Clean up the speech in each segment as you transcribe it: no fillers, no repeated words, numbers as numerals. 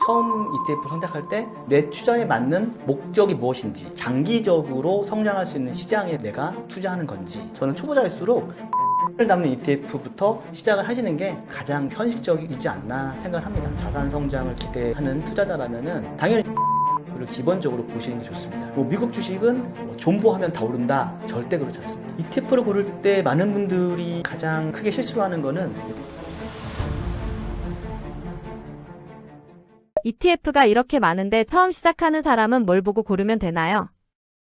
처음 ETF 선택할 때 내 투자에 맞는 목적이 무엇인지, 장기적으로 성장할 수 있는 시장에 내가 투자하는 건지, 저는 초보자일수록 을 담는 ETF부터 시작을 하시는 게 가장 현실적이지 않나 생각을 합니다. 자산 성장을 기대하는 투자자라면은 당연히 를 기본적으로 보시는 게 좋습니다. 미국 주식은 존버하면 다 오른다, 절대 그렇지 않습니다. ETF를 고를 때 많은 분들이 가장 크게 실수하는 거는 ETF가 이렇게 많은데 처음 시작하는 사람은 뭘 보고 고르면 되나요?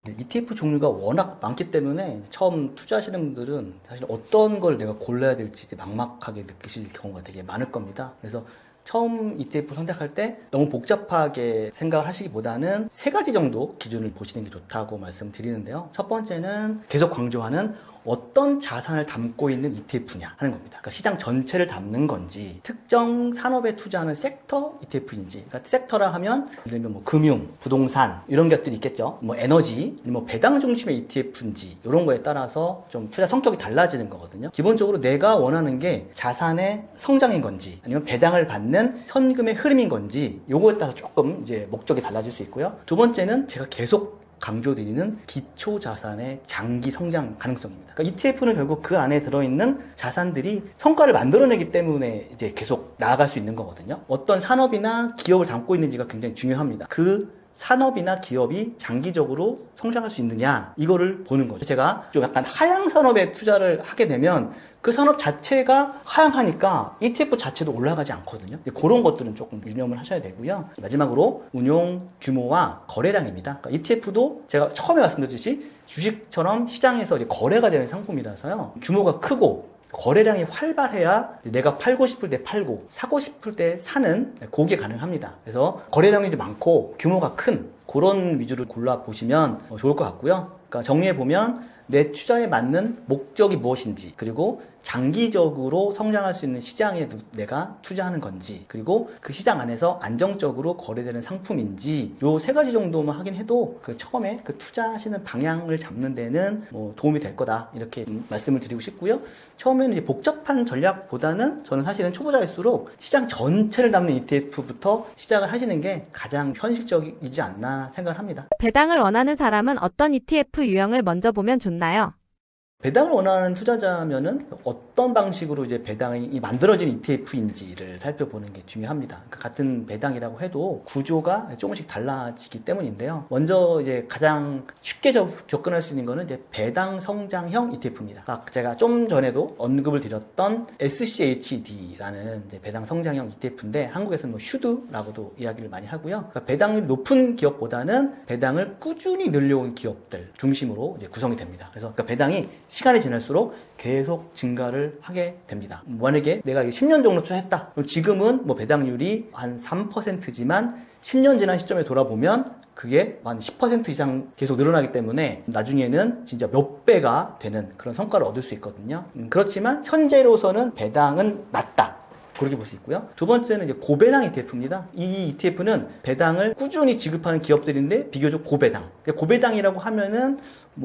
ETF 종류가 워낙 많기 때문에 처음 투자하시는 분들은 사실 어떤 걸 내가 골라야 될지 막막하게 느끼실 경우가 되게 많을 겁니다. 그래서 처음 ETF 선택할 때 너무 복잡하게 생각을 하시기보다는 세 가지 정도 기준을 보시는 게 좋다고 말씀드리는데요. 첫 번째는 계속 강조하는 어떤 자산을 담고 있는 ETF냐 하는 겁니다. 그러니까 시장 전체를 담는 건지, 특정 산업에 투자하는 섹터 ETF인지. 그러니까 섹터라 하면 예를 들면 금융, 부동산 이런 것들이 있겠죠. 에너지, 배당 중심의 ETF인지 이런 거에 따라서 좀 투자 성격이 달라지는 거거든요. 기본적으로 내가 원하는 게 자산의 성장인 건지, 아니면 배당을 받는 현금의 흐름인 건지, 요거에 따라서 조금 이제 목적이 달라질 수 있고요. 두 번째는 제가 계속 강조드리는 기초 자산의 장기 성장 가능성입니다. 그러니까 ETF는 결국 그 안에 들어있는 자산들이 성과를 만들어내기 때문에 이제 계속 나아갈 수 있는 거거든요. 어떤 산업이나 기업을 담고 있는지가 굉장히 중요합니다. 그 산업이나 기업이 장기적으로 성장할 수 있느냐, 이거를 보는 거죠. 제가 좀 약간 하향 산업에 투자를 하게 되면 그 산업 자체가 하향하니까 ETF 자체도 올라가지 않거든요. 그런 것들은 조금 유념을 하셔야 되고요. 마지막으로 운용 규모와 거래량입니다. 그러니까 ETF도 제가 처음에 말씀드렸듯이 주식처럼 시장에서 이제 거래가 되는 상품이라서요. 규모가 크고 거래량이 활발해야 내가 팔고 싶을 때 팔고 사고 싶을 때 사는 그게 가능합니다. 그래서 거래량이 많고 규모가 큰 그런 위주를 골라보시면 좋을 것 같고요. 그러니까 정리해보면 내 투자에 맞는 목적이 무엇인지, 그리고 장기적으로 성장할 수 있는 시장에 내가 투자하는 건지, 그리고 그 시장 안에서 안정적으로 거래되는 상품인지, 요 세 가지 정도만 확인해도 그 처음에 그 투자하시는 방향을 잡는 데는 도움이 될 거다, 이렇게 말씀을 드리고 싶고요. 처음에는 이제 복잡한 전략보다는 저는 사실은 초보자일수록 시장 전체를 담는 ETF부터 시작을 하시는 게 가장 현실적이지 않나 생각을 합니다. 배당을 원하는 사람은 어떤 ETF 유형을 먼저 보면 좋나요? 배당을 원하는 투자자면은 어떤 방식으로 이제 배당이 만들어진 ETF인지를 살펴보는 게 중요합니다. 그러니까 같은 배당이라고 해도 구조가 조금씩 달라지기 때문인데요. 먼저 이제 가장 쉽게 접근할 수 있는 거는 이제 배당 성장형 ETF입니다. 그러니까 제가 좀 전에도 언급을 드렸던 SCHD라는 이제 배당 성장형 ETF인데 한국에서는 슈드라고도 이야기를 많이 하고요. 그러니까 배당률이 높은 기업보다는 배당을 꾸준히 늘려온 기업들 중심으로 이제 구성이 됩니다. 그래서 그러니까 배당이 시간이 지날수록 계속 증가를 하게 됩니다. 만약에 내가 10년 정도 투자했다. 그럼 지금은 배당률이 한 3%지만 10년 지난 시점에 돌아보면 그게 한 10% 이상 계속 늘어나기 때문에 나중에는 진짜 몇 배가 되는 그런 성과를 얻을 수 있거든요. 그렇지만 현재로서는 배당은 낮다. 그렇게 볼 수 있고요. 두 번째는 이제 고배당 ETF입니다. 이 ETF는 배당을 꾸준히 지급하는 기업들인데 비교적 고배당. 고배당이라고 하면은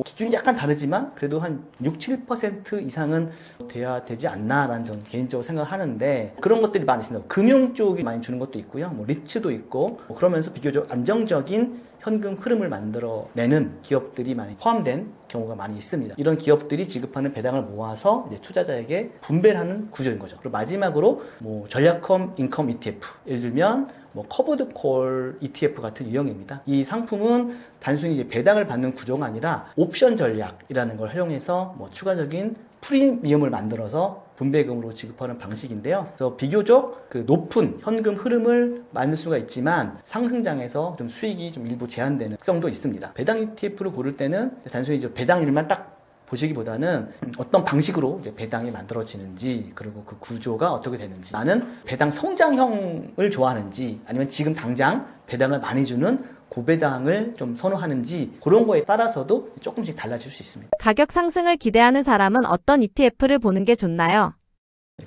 기준이 약간 다르지만 그래도 한 6, 7% 이상은 돼야 되지 않나라는 저는 개인적으로 생각하는데 그런 것들이 많이 있습니다. 금융 쪽이 많이 주는 것도 있고요. 리츠도 있고 그러면서 비교적 안정적인 현금 흐름을 만들어내는 기업들이 많이 포함된 경우가 많이 있습니다. 이런 기업들이 지급하는 배당을 모아서 이제 투자자에게 분배를 하는 구조인 거죠. 그리고 마지막으로 전략형 인컴 ETF, 예를 들면 커브드 콜 ETF 같은 유형입니다. 이 상품은 단순히 이제 배당을 받는 구조가 아니라 옵션 전략이라는 걸 활용해서 추가적인 프리미엄을 만들어서 분배금으로 지급하는 방식인데요. 그래서 비교적 높은 현금 흐름을 만들 수가 있지만 상승장에서 좀 수익이 좀 일부 제한되는 특성도 있습니다. 배당 ETF를 고를 때는 단순히 이제 배당률만 딱 보시기보다는 어떤 방식으로 이제 배당이 만들어지는지, 그리고 그 구조가 어떻게 되는지, 나는 배당 성장형을 좋아하는지, 아니면 지금 당장 배당을 많이 주는 고배당을 좀 선호하는지, 그런 거에 따라서도 조금씩 달라질 수 있습니다. 가격 상승을 기대하는 사람은 어떤 ETF를 보는 게 좋나요?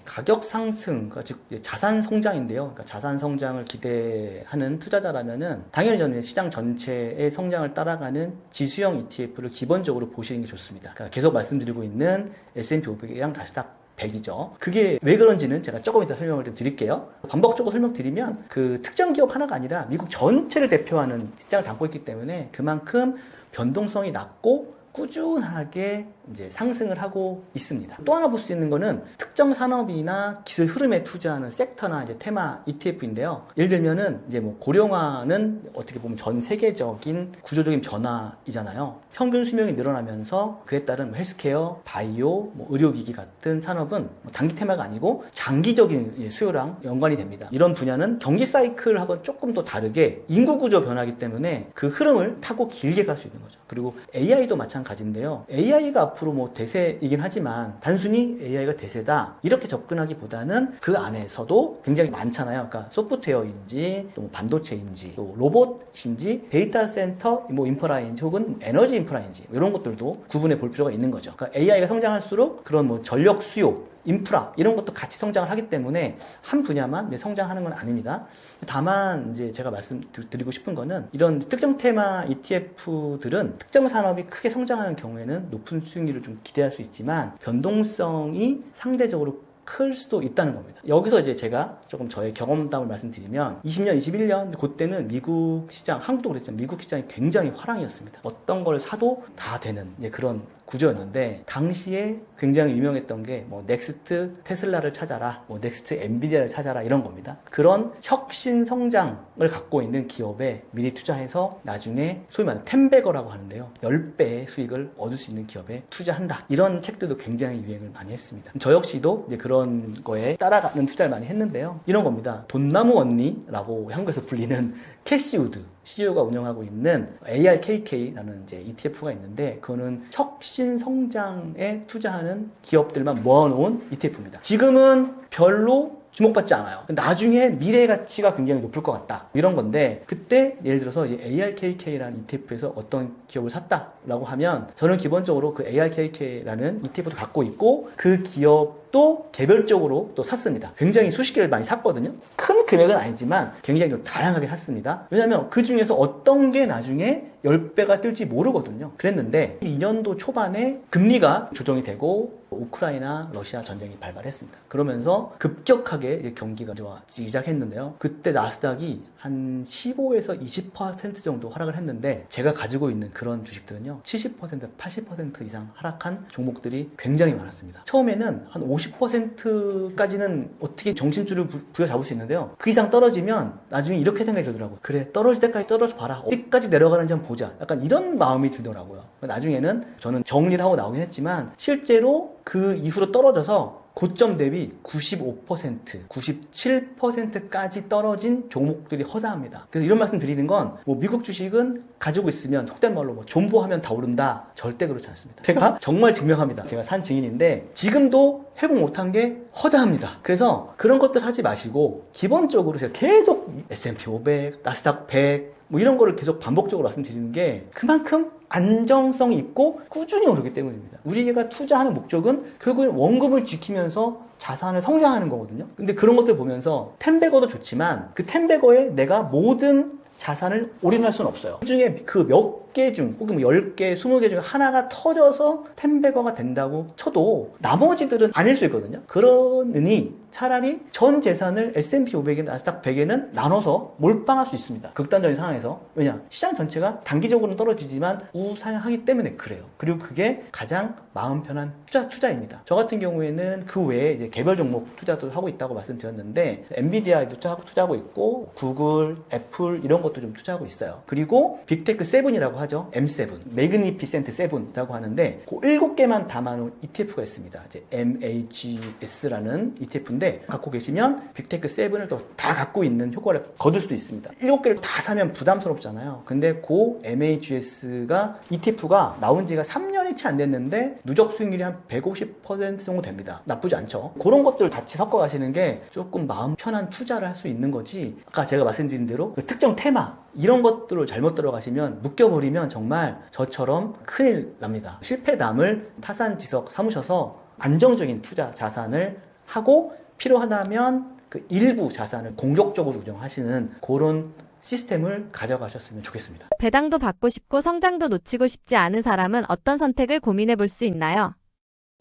가격 상승, 즉 자산 성장인데요. 그러니까 자산 성장을 기대하는 투자자라면은 당연히 저는 시장 전체의 성장을 따라가는 지수형 ETF를 기본적으로 보시는 게 좋습니다. 그러니까 계속 말씀드리고 있는 S&P 500이랑 나스닥 100이죠. 그게 왜 그런지는 제가 조금 이따 설명을 좀 드릴게요. 반복적으로 설명드리면 그 특정 기업 하나가 아니라 미국 전체를 대표하는 시장을 담고 있기 때문에 그만큼 변동성이 낮고 꾸준하게 이제 상승을 하고 있습니다. 또 하나 볼 수 있는 거는 특정 산업이나 기술 흐름에 투자하는 섹터나 이제 테마 ETF인데요. 예를 들면은 이제 뭐 고령화는 어떻게 보면 전 세계적인 구조적인 변화이잖아요. 평균 수명이 늘어나면서 그에 따른 헬스케어, 바이오, 뭐 의료기기 같은 산업은 뭐 단기 테마가 아니고 장기적인 수요랑 연관이 됩니다. 이런 분야는 경기 사이클하고는 조금 더 다르게 인구 구조 변화이기 때문에 그 흐름을 타고 길게 갈 수 있는 거죠. 그리고 AI도 마찬가지인데요. AI가 앞으로 뭐 대세이긴 하지만 단순히 AI가 대세다 이렇게 접근하기보다는 그 안에서도 굉장히 많잖아요. 그러니까 소프트웨어인지 또 반도체인지 또 로봇인지 데이터 센터 뭐 인프라인지 혹은 에너지 인프라인지 이런 것들도 구분해 볼 필요가 있는 거죠. 그러니까 AI가 성장할수록 그런 뭐 전력 수요 인프라 이런 것도 같이 성장을 하기 때문에 한 분야만 성장하는 건 아닙니다. 다만 이제 제가 말씀드리고 싶은 거는 이런 특정 테마 ETF들은 특정 산업이 크게 성장하는 경우에는 높은 수익률을 좀 기대할 수 있지만 변동성이 상대적으로 클 수도 있다는 겁니다. 여기서 이제 제가 조금 저의 경험담을 말씀드리면 20년, 21년 그때는 미국 시장, 한국도 그랬지만 미국 시장이 굉장히 화랑이었습니다. 어떤 걸 사도 다 되는 그런 구조였는데 당시에 굉장히 유명했던 게 뭐 넥스트 테슬라를 찾아라, 뭐 넥스트 엔비디아를 찾아라 이런 겁니다. 그런 혁신 성장을 갖고 있는 기업에 미리 투자해서 나중에 소위 말하는 텐베거라고 하는데요. 10배의 수익을 얻을 수 있는 기업에 투자한다. 이런 책들도 굉장히 유행을 많이 했습니다. 저 역시도 이제 그런 거에 따라가는 투자를 많이 했는데요. 이런 겁니다. 돈나무 언니라고 한국에서 불리는 캐시우드 CEO가 운영하고 있는 ARKK라는 이제 ETF가 있는데 그거는 혁신 성장에 투자하는 기업들만 모아놓은 ETF입니다. 지금은 별로 주목받지 않아요. 나중에 미래 가치가 굉장히 높을 것 같다. 이런 건데 그때 예를 들어서 이제 ARKK라는 ETF에서 어떤 기업을 샀다라고 하면 저는 기본적으로 그 ARKK라는 ETF도 갖고 있고 그 기업도 개별적으로 또 샀습니다. 굉장히 수십 개를 많이 샀거든요. 큰 금액은 아니지만 굉장히 좀 다양하게 샀습니다. 왜냐하면 그 중에서 어떤 게 나중에 10배가 뜰지 모르거든요. 그랬는데 2년도 초반에 금리가 조정이 되고 우크라이나 러시아 전쟁이 발발했습니다. 그러면서 급격하게 경기가 좋아지기 시작했는데요. 그때 나스닥이 한 15에서 20% 정도 하락을 했는데 제가 가지고 있는 그런 주식들은요 70%, 80% 이상 하락한 종목들이 굉장히 많았습니다. 처음에는 한 50%까지는 어떻게 정신줄을 부여잡을 수 있는데요. 그 이상 떨어지면 나중에 이렇게 생각이 들더라고요. 그래 떨어질 때까지 떨어져 봐라. 어디까지 내려가는지 한번 보자. 약간 이런 마음이 들더라고요. 나중에는 저는 정리를 하고 나오긴 했지만 실제로 그 이후로 떨어져서 고점 대비 95%, 97%까지 떨어진 종목들이 허다합니다. 그래서 이런 말씀 드리는 건 뭐 미국 주식은 가지고 있으면 속된 말로 뭐 존버하면 다 오른다. 절대 그렇지 않습니다. 제가 정말 증명합니다. 제가 산 증인인데 지금도 회복 못한 게 허다합니다. 그래서 그런 것들 하지 마시고 기본적으로 제가 계속 S&P 500, 나스닥 100 뭐 이런 거를 계속 반복적으로 말씀드리는 게 그만큼 안정성이 있고 꾸준히 오르기 때문입니다. 우리가 투자하는 목적은 결국엔 원금을 지키면서 자산을 성장하는 거거든요. 근데 그런 것들 보면서 텐베거도 좋지만 그 텐베거에 내가 모든 자산을 올인할 수는 없어요. 그 중에 그 몇 개 중 혹은 10개, 20개 중에 하나가 터져서 텐베거가 된다고 쳐도 나머지들은 아닐 수 있거든요. 그러니 차라리 전 재산을 S&P 500에 나스닥 100에는 나눠서 몰빵할 수 있습니다. 극단적인 상황에서. 왜냐? 시장 전체가 단기적으로는 떨어지지만 우상향하기 때문에 그래요. 그리고 그게 가장 마음 편한 투자입니다. 저 같은 경우에는 그 외에 이제 개별 종목 투자도 하고 있다고 말씀드렸는데 엔비디아에도 투자하고 있고 구글, 애플 이런 것도 좀 투자하고 있어요. 그리고 빅테크 7이라고 하죠. M7, 매그니피센트 7이라고 하는데 그 7개만 담아놓은 ETF가 있습니다. 이제 MAGS라는 ETF인데 갖고 계시면 빅테크 7을 또 다 갖고 있는 효과를 거둘 수도 있습니다. 7개를 다 사면 부담스럽잖아요. 근데 그 MAGS가 ETF가 나온 지가 3년이 채 안 됐는데 누적 수익률이 한 150% 정도 됩니다. 나쁘지 않죠. 그런 것들을 같이 섞어 가시는 게 조금 마음 편한 투자를 할 수 있는 거지. 아까 제가 말씀드린 대로 그 특정 테마 이런 것들을 잘못 들어가시면 묶여버리면 정말 저처럼 큰일 납니다. 실패담을 타산지석 삼으셔서 안정적인 투자 자산을 하고 필요하다면 그 일부 자산을 공격적으로 운영하시는 그런 시스템을 가져가셨으면 좋겠습니다. 배당도 받고 싶고 성장도 놓치고 싶지 않은 사람은 어떤 선택을 고민해 볼 수 있나요?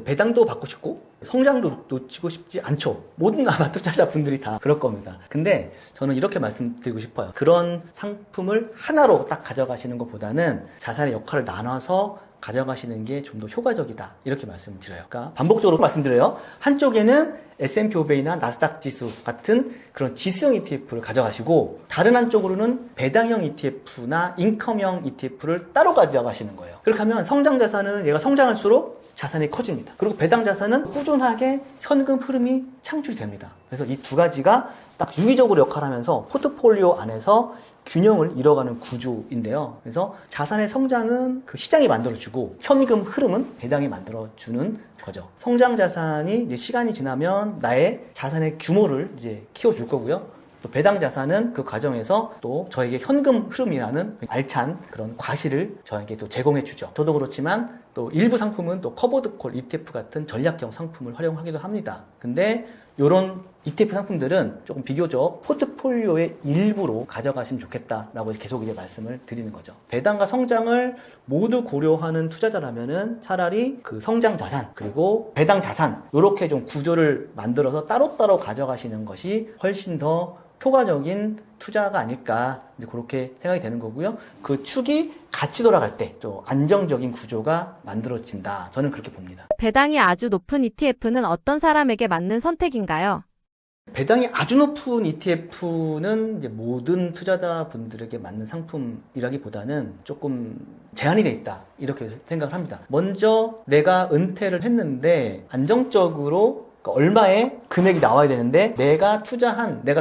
배당도 받고 싶고 성장도 놓치고 싶지 않죠. 모든 아마 투자자분들이 다 그럴 겁니다. 근데 저는 이렇게 말씀드리고 싶어요. 그런 상품을 하나로 딱 가져가시는 것보다는 자산의 역할을 나눠서 가져가시는 게 좀 더 효과적이다. 이렇게 말씀드려요. 그러니까 반복적으로 말씀드려요. 한쪽에는 S&P 500이나 나스닥 지수 같은 그런 지수형 ETF를 가져가시고 다른 한쪽으로는 배당형 ETF나 인컴형 ETF를 따로 가져가시는 거예요. 그렇게 하면 성장 자산은 얘가 성장할수록 자산이 커집니다. 그리고 배당 자산은 꾸준하게 현금 흐름이 창출됩니다. 그래서 이 두 가지가 딱 유기적으로 역할하면서 포트폴리오 안에서 균형을 이뤄가는 구조인데요. 그래서 자산의 성장은 그 시장이 만들어주고 현금 흐름은 배당이 만들어주는 거죠. 성장 자산이 이제 시간이 지나면 나의 자산의 규모를 이제 키워줄 거고요. 또 배당 자산은 그 과정에서 또 저에게 현금 흐름이라는 알찬 그런 과실을 저에게 또 제공해 주죠. 저도 그렇지만 또 일부 상품은 또 커버드 콜 ETF 같은 전략형 상품을 활용하기도 합니다. 근데 이런 ETF 상품들은 조금 비교적 포트폴리오의 일부로 가져가시면 좋겠다라고 계속 이제 말씀을 드리는 거죠. 배당과 성장을 모두 고려하는 투자자라면은 차라리 그 성장 자산 그리고 배당 자산 이렇게 좀 구조를 만들어서 따로따로 가져가시는 것이 훨씬 더 효과적인 투자가 아닐까 이제 그렇게 생각이 되는 거고요. 그 축이 같이 돌아갈 때 좀 안정적인 구조가 만들어진다. 저는 그렇게 봅니다. 배당이 아주 높은 ETF는 어떤 사람에게 맞는 선택인가요? 배당이 아주 높은 ETF는 이제 모든 투자자분들에게 맞는 상품이라기보다는 조금 제한이 돼 있다. 이렇게 생각을 합니다. 먼저 내가 은퇴를 했는데 안정적으로 얼마의 금액이 나와야 되는데 내가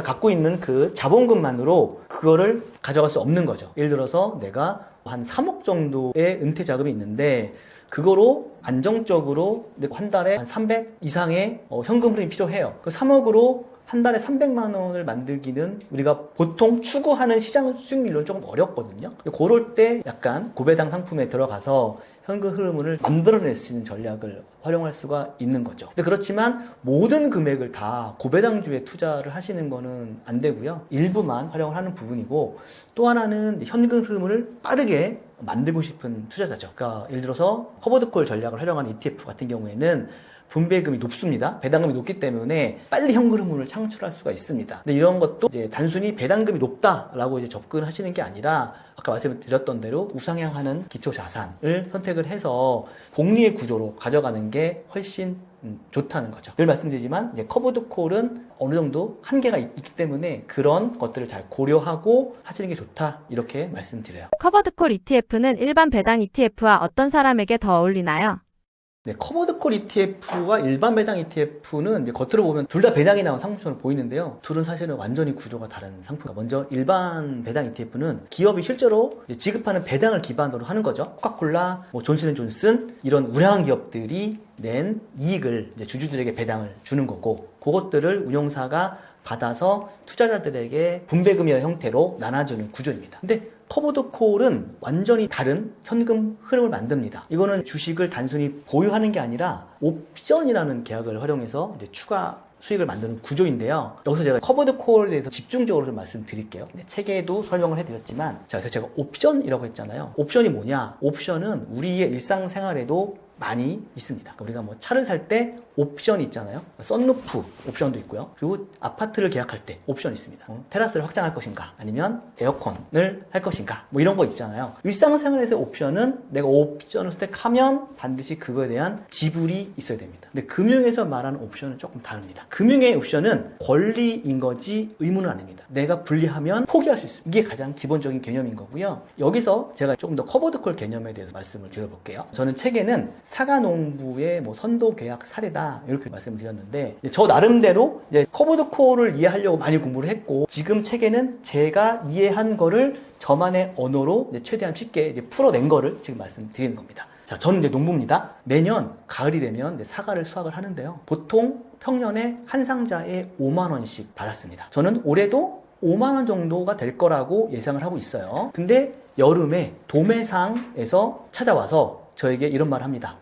갖고 있는 그 자본금만으로 그거를 가져갈 수 없는 거죠. 예를 들어서 내가 한 3억 정도의 은퇴 자금이 있는데 그거로 안정적으로 한 달에 한 300 이상의 현금 흐름이 필요해요. 그 3억으로 한 달에 300만 원을 만들기는 우리가 보통 추구하는 시장 수익률은 조금 어렵거든요. 그럴 때 약간 고배당 상품에 들어가서 현금 흐름을 만들어낼 수 있는 전략을 활용할 수가 있는 거죠. 근데 그렇지만 모든 금액을 다 고배당주에 투자를 하시는 거는 안 되고요. 일부만 활용을 하는 부분이고 또 하나는 현금 흐름을 빠르게 만들고 싶은 투자자죠. 그러니까 예를 들어서 커버드콜 전략을 활용한 ETF 같은 경우에는 분배금이 높습니다. 배당금이 높기 때문에 빨리 현금 흐름을 창출할 수가 있습니다. 근데 이런 것도 이제 단순히 배당금이 높다라고 이제 접근하시는 게 아니라 아까 말씀드렸던 대로 우상향하는 기초 자산을 선택을 해서 복리의 구조로 가져가는 게 훨씬 좋다는 거죠. 늘 말씀드리지만 이제 커버드 콜은 어느 정도 한계가 있기 때문에 그런 것들을 잘 고려하고 하시는 게 좋다 이렇게 말씀드려요. 커버드콜 ETF는 일반 배당 ETF와 어떤 사람에게 더 어울리나요? 네, 커버드콜 ETF와 일반 배당 ETF는 이제 겉으로 보면 둘 다 배당이 나온 상품처럼 보이는데요. 둘은 사실은 완전히 구조가 다른 상품. 먼저 일반 배당 ETF는 기업이 실제로 지급하는 배당을 기반으로 하는 거죠. 코카콜라, 존슨앤존슨 이런 우량한 기업들이 낸 이익을 이제 주주들에게 배당을 주는 거고, 그것들을 운용사가 받아서 투자자들에게 분배금이라는 형태로 나눠주는 구조입니다. 근데 커버드콜은 완전히 다른 현금 흐름을 만듭니다. 이거는 주식을 단순히 보유하는 게 아니라 옵션이라는 계약을 활용해서 이제 추가 수익을 만드는 구조인데요. 여기서 제가 커버드콜에 대해서 집중적으로 좀 말씀드릴게요. 책에도 설명을 해드렸지만, 그래서 제가 옵션이라고 했잖아요. 옵션이 뭐냐? 옵션은 우리의 일상생활에도 많이 있습니다. 그러니까 우리가 뭐 차를 살 때 옵션이 있잖아요. 썬루프 옵션도 있고요. 그리고 아파트를 계약할 때 옵션이 있습니다. 테라스를 확장할 것인가, 아니면 에어컨을 할 것인가, 뭐 이런 거 있잖아요. 일상생활에서의 옵션은 내가 옵션을 선택하면 반드시 그거에 대한 지불이 있어야 됩니다. 근데 금융에서 말하는 옵션은 조금 다릅니다. 금융의 옵션은 권리인 거지 의무는 아닙니다. 내가 불리하면 포기할 수 있습니다. 이게 가장 기본적인 개념인 거고요. 여기서 제가 조금 더 커버드콜 개념에 대해서 말씀을 드려볼게요. 저는 책에는 사과농부의 뭐 선도 계약 사례다 이렇게 말씀드렸는데, 저 나름대로 이제 커버드콜을 이해하려고 많이 공부를 했고, 지금 책에는 제가 이해한 거를 저만의 언어로 이제 최대한 쉽게 이제 풀어낸 거를 지금 말씀드리는 겁니다. 자, 저는 이제 농부입니다. 매년 가을이 되면 이제 사과를 수확을 하는데요. 보통 평년에 한 상자에 5만 원씩 받았습니다. 저는 올해도 5만 원 정도가 될 거라고 예상을 하고 있어요. 근데 여름에 도매상에서 찾아와서 저에게 이런 말을 합니다.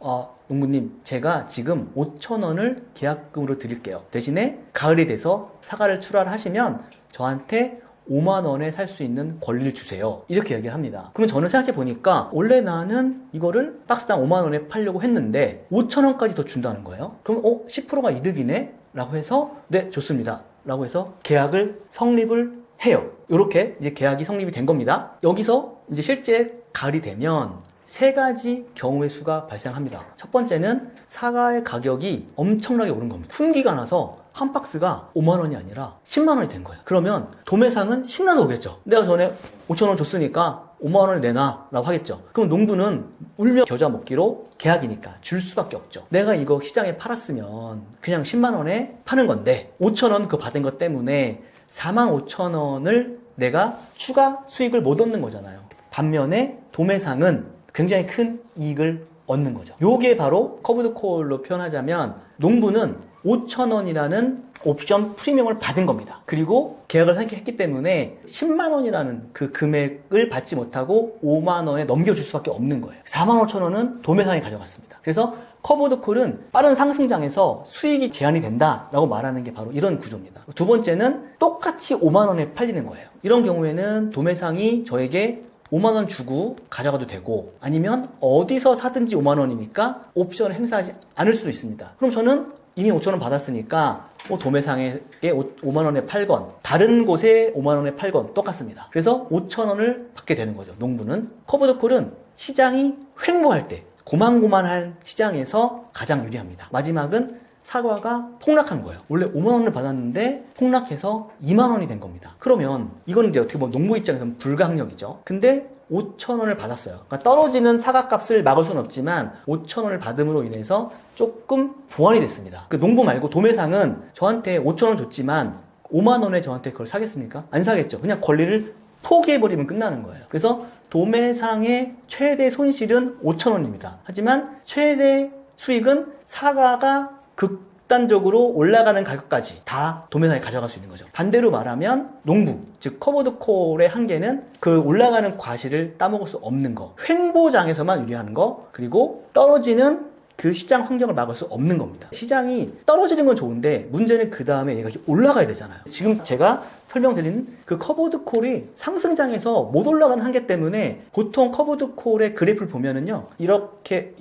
농부님, 제가 지금 5천 원을 계약금으로 드릴게요. 대신에 가을이 돼서 사과를 출하하시면 저한테 5만 원에 살 수 있는 권리를 주세요. 이렇게 얘기를 합니다. 그럼 저는 생각해 보니까 원래 나는 이거를 박스당 5만 원에 팔려고 했는데 5천 원까지 더 준다는 거예요. 그럼 10%가 이득이네? 라고 해서 네, 좋습니다. 라고 해서 계약을 성립을 해요. 이렇게 이제 계약이 성립이 된 겁니다. 여기서 이제 실제 가을이 되면 세 가지 경우의 수가 발생합니다. 첫 번째는 사과의 가격이 엄청나게 오른 겁니다. 품기가 나서 한 박스가 5만 원이 아니라 10만 원이 된 거예요. 그러면 도매상은 신나서 오겠죠. 내가 전에 5천 원 줬으니까 5만 원을 내놔 라고 하겠죠. 그럼 농부는 울며 겨자 먹기로 계약이니까 줄 수밖에 없죠. 내가 이거 시장에 팔았으면 그냥 10만 원에 파는 건데 5천 원 그거 받은 것 때문에 4만 5천 원을 내가 추가 수익을 못 얻는 거잖아요. 반면에 도매상은 굉장히 큰 이익을 얻는 거죠. 요게 바로 커브드 콜로 표현하자면 농부는 5천 원이라는 옵션 프리미엄을 받은 겁니다. 그리고 계약을 했기 때문에 10만 원이라는 그 금액을 받지 못하고 5만 원에 넘겨줄 수밖에 없는 거예요. 4만 5천 원은 도매상이 가져갔습니다. 그래서 커브드 콜은 빠른 상승장에서 수익이 제한이 된다라고 말하는 게 바로 이런 구조입니다. 두 번째는 똑같이 5만 원에 팔리는 거예요. 이런 경우에는 도매상이 저에게 5만 원 주고 가져가도 되고 아니면 어디서 사든지 5만 원이니까 옵션을 행사하지 않을 수도 있습니다. 그럼 저는 이미 5천 원 받았으니까 도매상에게 5만 원에 팔건 다른 곳에 5만 원에 팔건 똑같습니다. 그래서 5천 원을 받게 되는 거죠. 농부는. 커브드 콜은 시장이 횡보할 때 고만고만한 시장에서 가장 유리합니다. 마지막은 사과가 폭락한 거예요. 원래 5만 원을 받았는데 폭락해서 2만 원이 된 겁니다. 그러면 이거는 이제 어떻게 보면 농부 입장에서는 불가항력이죠. 근데 5천 원을 받았어요. 그러니까 떨어지는 사과값을 막을 수는 없지만 5천 원을 받음으로 인해서 조금 보완이 됐습니다. 그 농부 말고 도매상은 저한테 5천 원 줬지만 5만 원에 저한테 그걸 사겠습니까? 안 사겠죠. 그냥 권리를 포기해버리면 끝나는 거예요. 그래서 도매상의 최대 손실은 5천 원입니다. 하지만 최대 수익은 사과가 극단적으로 올라가는 가격까지 다 도매상이 가져갈 수 있는 거죠. 반대로 말하면 농부, 즉 커버드 콜의 한계는 그 올라가는 과실을 따먹을 수 없는 거, 횡보장에서만 유리하는 거, 그리고 떨어지는 그 시장 환경을 막을 수 없는 겁니다. 시장이 떨어지는 건 좋은데 문제는 그 다음에 얘가 올라가야 되잖아요. 지금 제가 설명드린 그 커버드 콜이 상승장에서 못 올라가는 한계 때문에 보통 커버드 콜의 그래프를 보면은요, 이렇게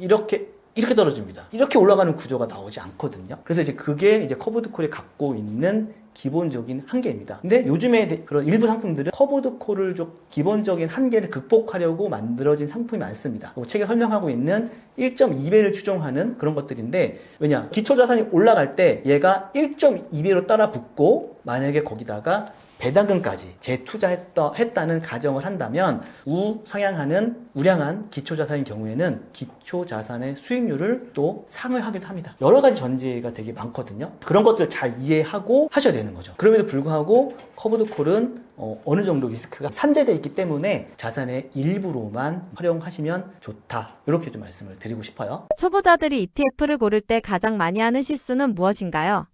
떨어집니다. 이렇게 올라가는 구조가 나오지 않거든요. 그래서 이제 그게 이제 커브드 콜이 갖고 있는 기본적인 한계입니다. 근데 요즘에 그런 일부 상품들은 커브드 콜을 좀 기본적인 한계를 극복하려고 만들어진 상품이 많습니다. 책에 설명하고 있는 1.2배를 추정하는 그런 것들인데, 왜냐? 기초자산이 올라갈 때 얘가 1.2배로 따라 붙고 만약에 거기다가 배당금까지 재투자했다는 가정을 한다면 우상향하는 우량한 기초자산인 경우에는 기초자산의 수익률을 또 상회하기도 합니다. 여러 가지 전제가 되게 많거든요. 그런 것들을 잘 이해하고 하셔야 되는 거죠. 그럼에도 불구하고 커브드 콜은 어느 정도 리스크가 산재되어 있기 때문에 자산의 일부로만 활용하시면 좋다. 이렇게 좀 말씀을 드리고 싶어요. 초보자들이 ETF를 고를 때 가장 많이 하는 실수는 무엇인가요?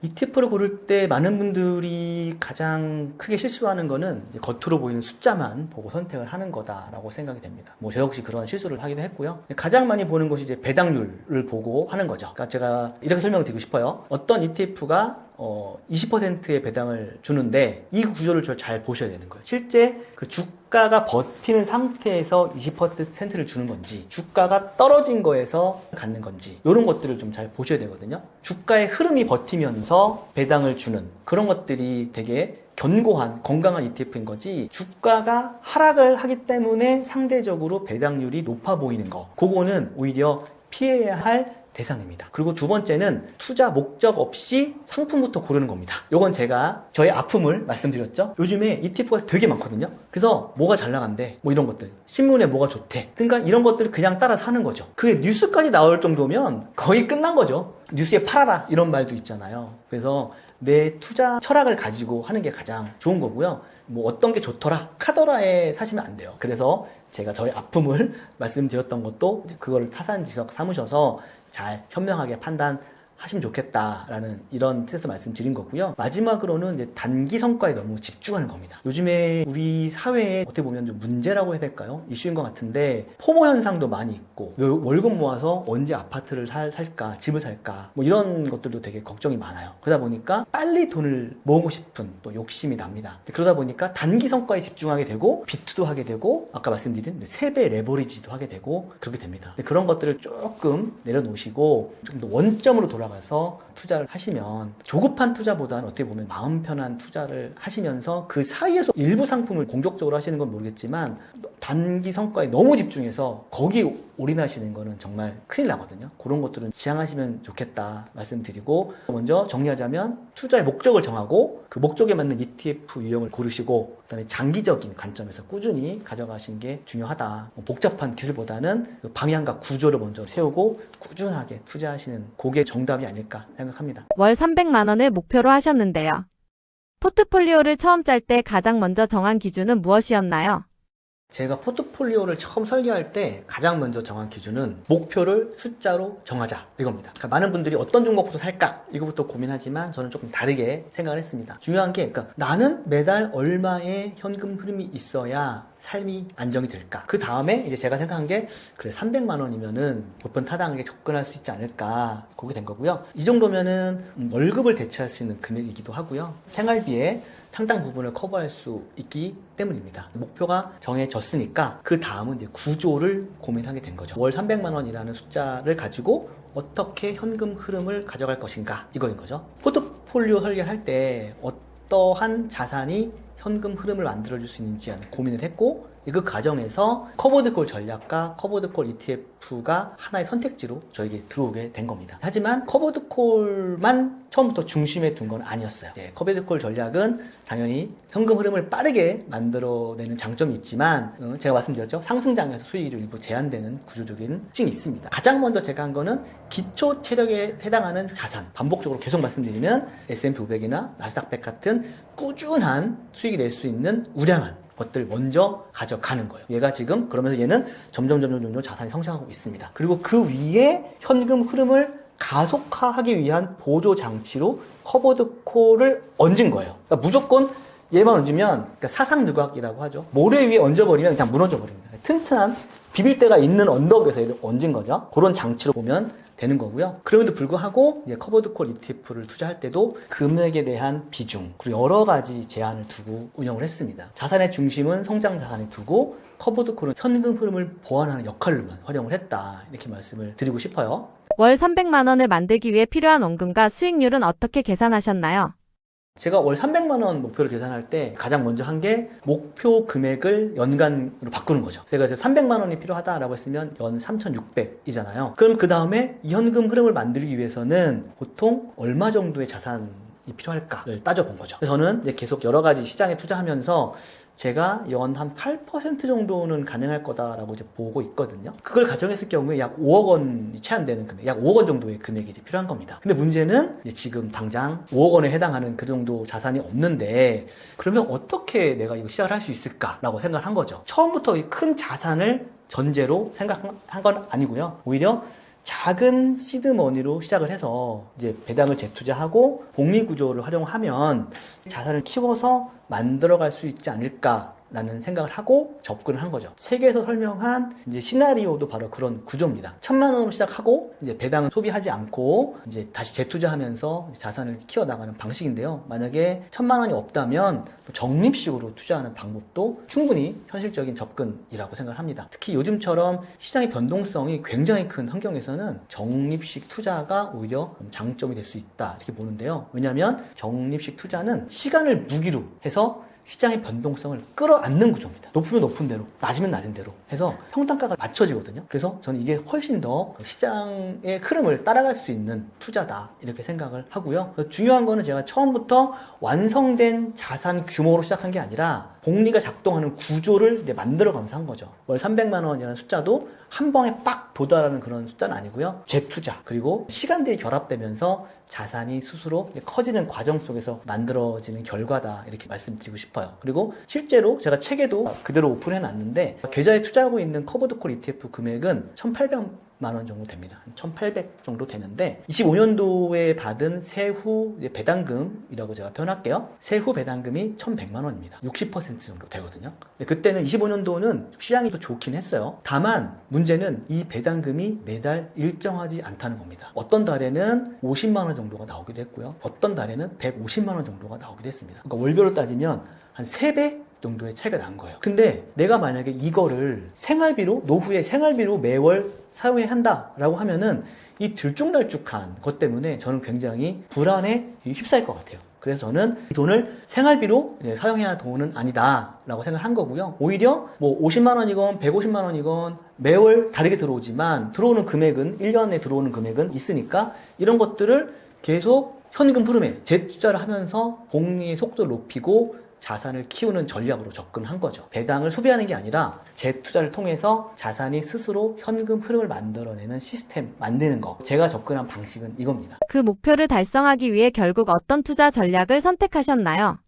ETF를 고를 때 많은 분들이 가장 크게 실수하는 거는 겉으로 보이는 숫자만 보고 선택을 하는 거다라고 생각이 됩니다. 저 역시 그런 실수를 하기도 했고요. 가장 많이 보는 것이 이제 배당률을 보고 하는 거죠. 그러니까 제가 이렇게 설명을 드리고 싶어요. 어떤 ETF가 20%의 배당을 주는데 이 구조를 잘 보셔야 되는 거예요. 실제 그 주가가 버티는 상태에서 20%를 주는 건지, 주가가 떨어진 거에서 갖는 건지, 이런 것들을 좀 잘 보셔야 되거든요. 주가의 흐름이 버티면서 배당을 주는 그런 것들이 되게 견고한 건강한 ETF인 거지, 주가가 하락을 하기 때문에 상대적으로 배당률이 높아 보이는 거, 그거는 오히려 피해야 할 대상입니다. 그리고 두 번째는 투자 목적 없이 상품부터 고르는 겁니다. 요건 제가 저의 아픔을 말씀드렸죠. 요즘에 ETF가 되게 많거든요. 그래서 뭐가 잘 나간대, 이런 것들, 신문에 뭐가 좋대, 그러니까 이런 것들을 그냥 따라 사는 거죠. 그게 뉴스까지 나올 정도면 거의 끝난 거죠. 뉴스에 팔아라 이런 말도 있잖아요. 그래서 내 투자 철학을 가지고 하는 게 가장 좋은 거고요. 어떤 게 좋더라, 카더라에 사시면 안 돼요. 그래서 제가 저의 아픔을 말씀드렸던 것도 그거를 타산지석 삼으셔서 잘 현명하게 판단하셔야 하시면 좋겠다라는 이런 뜻에서 말씀드린 거고요. 마지막으로는 이제 단기 성과에 너무 집중하는 겁니다. 요즘에 우리 사회에 어떻게 보면 좀 문제라고 해야 될까요? 이슈인 것 같은데 포모 현상도 많이 있고 월급 모아서 언제 아파트를 살까, 집을 살까 뭐 이런 것들도 되게 걱정이 많아요. 그러다 보니까 빨리 돈을 모으고 싶은 또 욕심이 납니다. 그러다 보니까 단기 성과에 집중하게 되고 비투도 하게 되고 아까 말씀드린 3배 레버리지도 하게 되고 그렇게 됩니다. 그런 것들을 조금 내려놓으시고 좀 더 원점으로 돌아가서 투자를 하시면 조급한 투자보다는 어떻게 보면 마음 편한 투자를 하시면서 그 사이에서 일부 상품을 공격적으로 하시는 건 모르겠지만 단기 성과에 너무 집중해서 거기 올인하시는 거는 정말 큰일 나거든요. 그런 것들은 지양하시면 좋겠다 말씀드리고, 먼저 정리하자면 투자의 목적을 정하고 그 목적에 맞는 ETF 유형을 고르시고 그다음에 장기적인 관점에서 꾸준히 가져가시는 게 중요하다. 복잡한 기술보다는 그 방향과 구조를 먼저 세우고 꾸준하게 투자하시는 그게 정답이 아닐까 생각합니다. 월 300만 원을 목표로 하셨는데요. 포트폴리오를 처음 짤 때 가장 먼저 정한 기준은 무엇이었나요? 제가 포트폴리오를 처음 설계할 때 가장 먼저 정한 기준은 목표를 숫자로 정하자 이겁니다. 그러니까 많은 분들이 어떤 종목부터 살까 이거부터 고민하지만 저는 조금 다르게 생각을 했습니다. 중요한 게 그러니까 나는 매달 얼마의 현금 흐름이 있어야 삶이 안정이 될까. 그 다음에 이제 제가 생각한 게 그래 300만 원이면은 보편 타당하게 접근할 수 있지 않을까 그렇게 된 거고요. 이 정도면은 월급을 대체할 수 있는 금액이기도 하고요. 생활비에 상당 부분을 커버할 수 있기 때문입니다. 목표가 정해졌으니까 그 다음은 이제 구조를 고민하게 된 거죠. 월 300만 원이라는 숫자를 가지고 어떻게 현금 흐름을 가져갈 것인가 이거인 거죠. 포트폴리오 설계할 때 어떠한 자산이 현금 흐름을 만들어줄 수 있는지 고민을 했고 그 과정에서 커버드콜 전략과 커버드콜 ETF가 하나의 선택지로 저에게 들어오게 된 겁니다. 하지만 커버드콜만 처음부터 중심에 둔 건 아니었어요. 커버드콜 전략은 당연히 현금 흐름을 빠르게 만들어내는 장점이 있지만 제가 말씀드렸죠. 상승장에서 수익이 일부 제한되는 구조적인 특징이 있습니다. 가장 먼저 제가 한 거는 기초 체력에 해당하는 자산, 반복적으로 계속 말씀드리는 S&P 500이나 나스닥 100 같은 꾸준한 수익이 낼 수 있는 우량한 것들 먼저 가져가는 거예요. 얘가 지금 그러면서 얘는 점점 자산이 성장하고 있습니다. 그리고 그 위에 현금 흐름을 가속화하기 위한 보조 장치로 커버드콜을 얹은 거예요. 그러니까 무조건 얘만 얹으면 그러니까 사상누각이라고 하죠. 모래 위에 얹어버리면 그냥 무너져 버립니다. 튼튼한 비빌 데가 있는 언덕에서 얘를 얹은 거죠. 그런 장치로 보면 되는 거고요. 그럼에도 불구하고 이제 커버드콜 ETF를 투자할 때도 금액에 대한 비중 그리고 여러 가지 제한을 두고 운영을 했습니다. 자산의 중심은 성장 자산에 두고 커버드콜은 현금 흐름을 보완하는 역할로만 활용을 했다. 이렇게 말씀을 드리고 싶어요. 월 300만 원을 만들기 위해 필요한 원금과 수익률은 어떻게 계산하셨나요? 제가 월 300만 원 목표를 계산할 때 가장 먼저 한 게 목표 금액을 연간으로 바꾸는 거죠. 제가 이제 300만 원이 필요하다라고 했으면 연 3,600이잖아요. 그럼 그 다음에 이 현금 흐름을 만들기 위해서는 보통 얼마 정도의 자산이 필요할까를 따져본 거죠. 그래서 저는 이제 계속 여러 가지 시장에 투자하면서 제가 연 한 8% 정도는 가능할 거다라고 이제 보고 있거든요. 그걸 가정했을 경우에 약 5억 원이 채 안 되는 금액, 약 5억 원 정도의 금액이 이제 필요한 겁니다. 근데 문제는 이제 지금 당장 5억 원에 해당하는 그 정도 자산이 없는데 그러면 어떻게 내가 이거 시작을 할 수 있을까라고 생각을 한 거죠. 처음부터 이 큰 자산을 전제로 생각한 건 아니고요. 오히려 작은 시드머니로 시작을 해서 이제 배당을 재투자하고 복리 구조를 활용하면 자산을 키워서 만들어갈 수 있지 않을까라는 생각을 하고 접근을 한 거죠. 책에서 설명한 이제 시나리오도 바로 그런 구조입니다. 1,000만 원으로 시작하고 이제 배당은 소비하지 않고 이제 다시 재투자하면서 자산을 키워나가는 방식인데요. 만약에 1,000만 원이 없다면 적립식으로 투자하는 방법도 충분히 현실적인 접근이라고 생각을 합니다. 특히 요즘처럼 시장의 변동성이 굉장히 큰 환경에서는 적립식 투자가 오히려 장점이 될 수 있다 이렇게 보는데요. 왜냐하면 적립식 투자는 시간을 무기로 해서 시장의 변동성을 끌어안는 구조입니다. 높으면 높은 대로, 낮으면 낮은 대로 해서 평단가가 맞춰지거든요. 그래서 저는 이게 훨씬 더 시장의 흐름을 따라갈 수 있는 투자다 이렇게 생각을 하고요. 중요한 거는 제가 처음부터 완성된 자산 규모로 시작한 게 아니라 복리가 작동하는 구조를 이제 만들어가면서 한 거죠. 월 300만 원이라는 숫자도 한 방에 빡 도달하는 그런 숫자는 아니고요. 재투자 그리고 시간들이 결합되면서 자산이 스스로 커지는 과정 속에서 만들어지는 결과다 이렇게 말씀드리고 싶어요. 그리고 실제로 제가 책에도 그대로 오픈해 놨는데 계좌에 투자하고 있는 커버드콜 ETF 금액은 1,800만 원 정도 됩니다. 1,800 정도 되는데 25년도에 받은 세후 배당금이라고 제가 표현할게요. 세후 배당금이 1,100만 원입니다. 60% 정도 되거든요. 근데 그때는 25년도는 시장이 더 좋긴 했어요. 다만 문제는 이 배당금이 매달 일정하지 않다는 겁니다. 어떤 달에는 50만 원 정도가 나오기도 했고요. 어떤 달에는 150만 원 정도가 나오기도 했습니다. 그러니까 월별로 따지면 한 3배 정도의 차이가 난 거예요. 근데 내가 만약에 이거를 생활비로, 노후에 생활비로 매월 사용해야 한다라고 하면은 이 들쭉날쭉한 것 때문에 저는 굉장히 불안에 휩싸일 것 같아요. 그래서 저는 이 돈을 생활비로 사용해야 돈은 아니다라고 생각한 거고요. 오히려 뭐 50만 원이건 150만 원이건 매월 다르게 들어오지만 들어오는 금액은 1년에 들어오는 금액은 있으니까 이런 것들을 계속 현금 흐름에 재투자를 하면서 복리의 속도를 높이고 자산을 키우는 전략으로 접근한 거죠. 배당을 소비하는 게 아니라 재투자를 통해서 자산이 스스로 현금 흐름을 만들어내는 시스템 만드는 거. 제가 접근한 방식은 이겁니다. 그 목표를 달성하기 위해 결국 어떤 투자 전략을 선택하셨나요?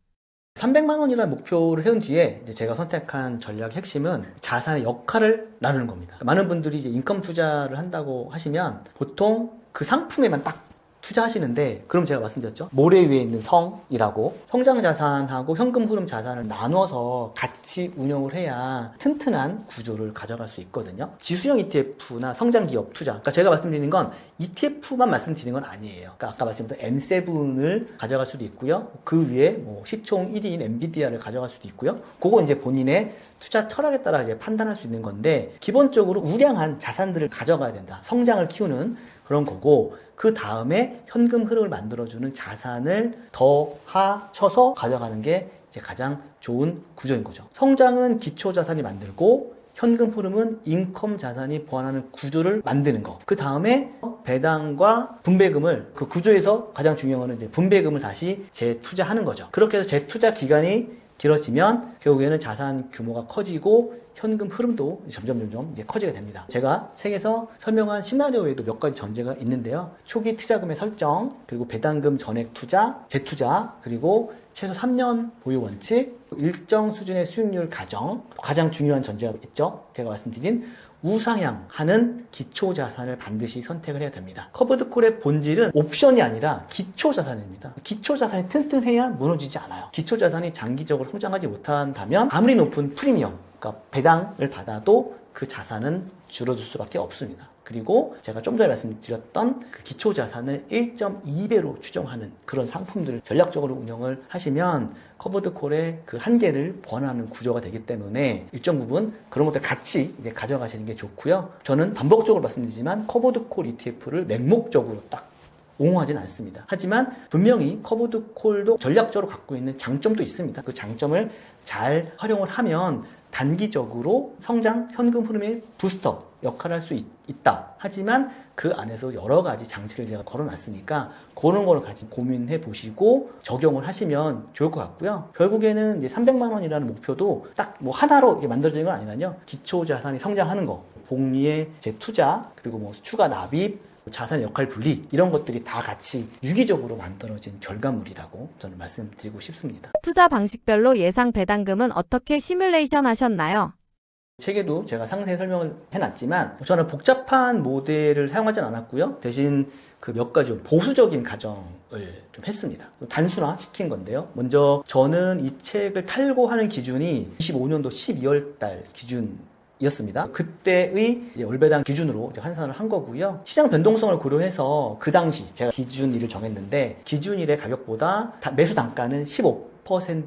300만 원이라는 목표를 세운 뒤에 이제 제가 선택한 전략의 핵심은 자산의 역할을 나누는 겁니다. 많은 분들이 이제 인컴 투자를 한다고 하시면 보통 그 상품에만 딱 투자하시는데, 그럼 제가 말씀드렸죠. 모래 위에 있는 성이라고 성장 자산하고 현금 흐름 자산을 나눠서 같이 운영을 해야 튼튼한 구조를 가져갈 수 있거든요. 지수형 ETF나 성장 기업 투자. 그러니까 제가 말씀드리는 건 ETF만 말씀드리는 건 아니에요. 그러니까 아까 말씀드린 M7을 가져갈 수도 있고요. 그 위에 뭐 시총 1위인 엔비디아를 가져갈 수도 있고요. 그건 이제 본인의 투자 철학에 따라 이제 판단할 수 있는 건데, 기본적으로 우량한 자산들을 가져가야 된다. 성장을 키우는 그런 거고, 그 다음에 현금 흐름을 만들어주는 자산을 더 하셔서 가져가는 게 이제 가장 좋은 구조인 거죠. 성장은 기초 자산이 만들고, 현금 흐름은 인컴 자산이 보완하는 구조를 만드는 거. 그 다음에 배당과 분배금을, 그 구조에서 가장 중요한 거는 이제 분배금을 다시 재투자하는 거죠. 그렇게 해서 재투자 기간이 길어지면 결국에는 자산 규모가 커지고 현금 흐름도 점점 이제 커지게 됩니다. 제가 책에서 설명한 시나리오에도 몇 가지 전제가 있는데요. 초기 투자금의 설정, 그리고 배당금 전액 투자, 재투자, 그리고 최소 3년 보유 원칙, 일정 수준의 수익률 가정, 가장 중요한 전제가 있죠. 제가 말씀드린 우상향하는 기초 자산을 반드시 선택을 해야 됩니다. 커버드콜의 본질은 옵션이 아니라 기초 자산입니다. 기초 자산이 튼튼해야 무너지지 않아요. 기초 자산이 장기적으로 성장하지 못한다면 아무리 높은 프리미엄, 그러니까 배당을 받아도 그 자산은 줄어들 수밖에 없습니다. 그리고 제가 좀 전에 말씀드렸던 그 기초 자산을 1.2배로 추정하는 그런 상품들을 전략적으로 운영을 하시면 커버드콜의 그 한계를 보완하는 구조가 되기 때문에 일정 부분 그런 것들 같이 이제 가져가시는 게 좋고요. 저는 반복적으로 말씀드리지만 커버드콜 ETF를 맹목적으로 딱 옹호하진 않습니다. 하지만 분명히 커버드콜도 전략적으로 갖고 있는 장점도 있습니다. 그 장점을 잘 활용을 하면 단기적으로 성장 현금 흐름의 부스터 역할을 할 수 있다. 하지만 그 안에서 여러 가지 장치를 제가 걸어놨으니까 그런 거를 같이 고민해 보시고 적용을 하시면 좋을 것 같고요. 결국에는 이제 300만 원이라는 목표도 딱 뭐 하나로 이렇게 만들어지는 건 아니라요. 기초 자산이 성장하는 거, 복리의 재투자, 그리고 뭐 추가 납입, 자산 역할 분리, 이런 것들이 다 같이 유기적으로 만들어진 결과물이라고 저는 말씀드리고 싶습니다. 투자 방식별로 예상 배당금은 어떻게 시뮬레이션 하셨나요? 책에도 제가 상세히 설명을 해놨지만 저는 복잡한 모델을 사용하진 않았고요. 대신 그 몇 가지 좀 보수적인 가정을 좀 했습니다. 단순화 시킨 건데요. 먼저 저는 이 책을 탈고하는 기준이 25년도 12월 달 기준 이었습니다. 그때의 월배당 기준으로 환산을 한 거고요. 시장 변동성을 고려해서 그 당시 제가 기준일을 정했는데 기준일의 가격보다 매수 단가는 15%를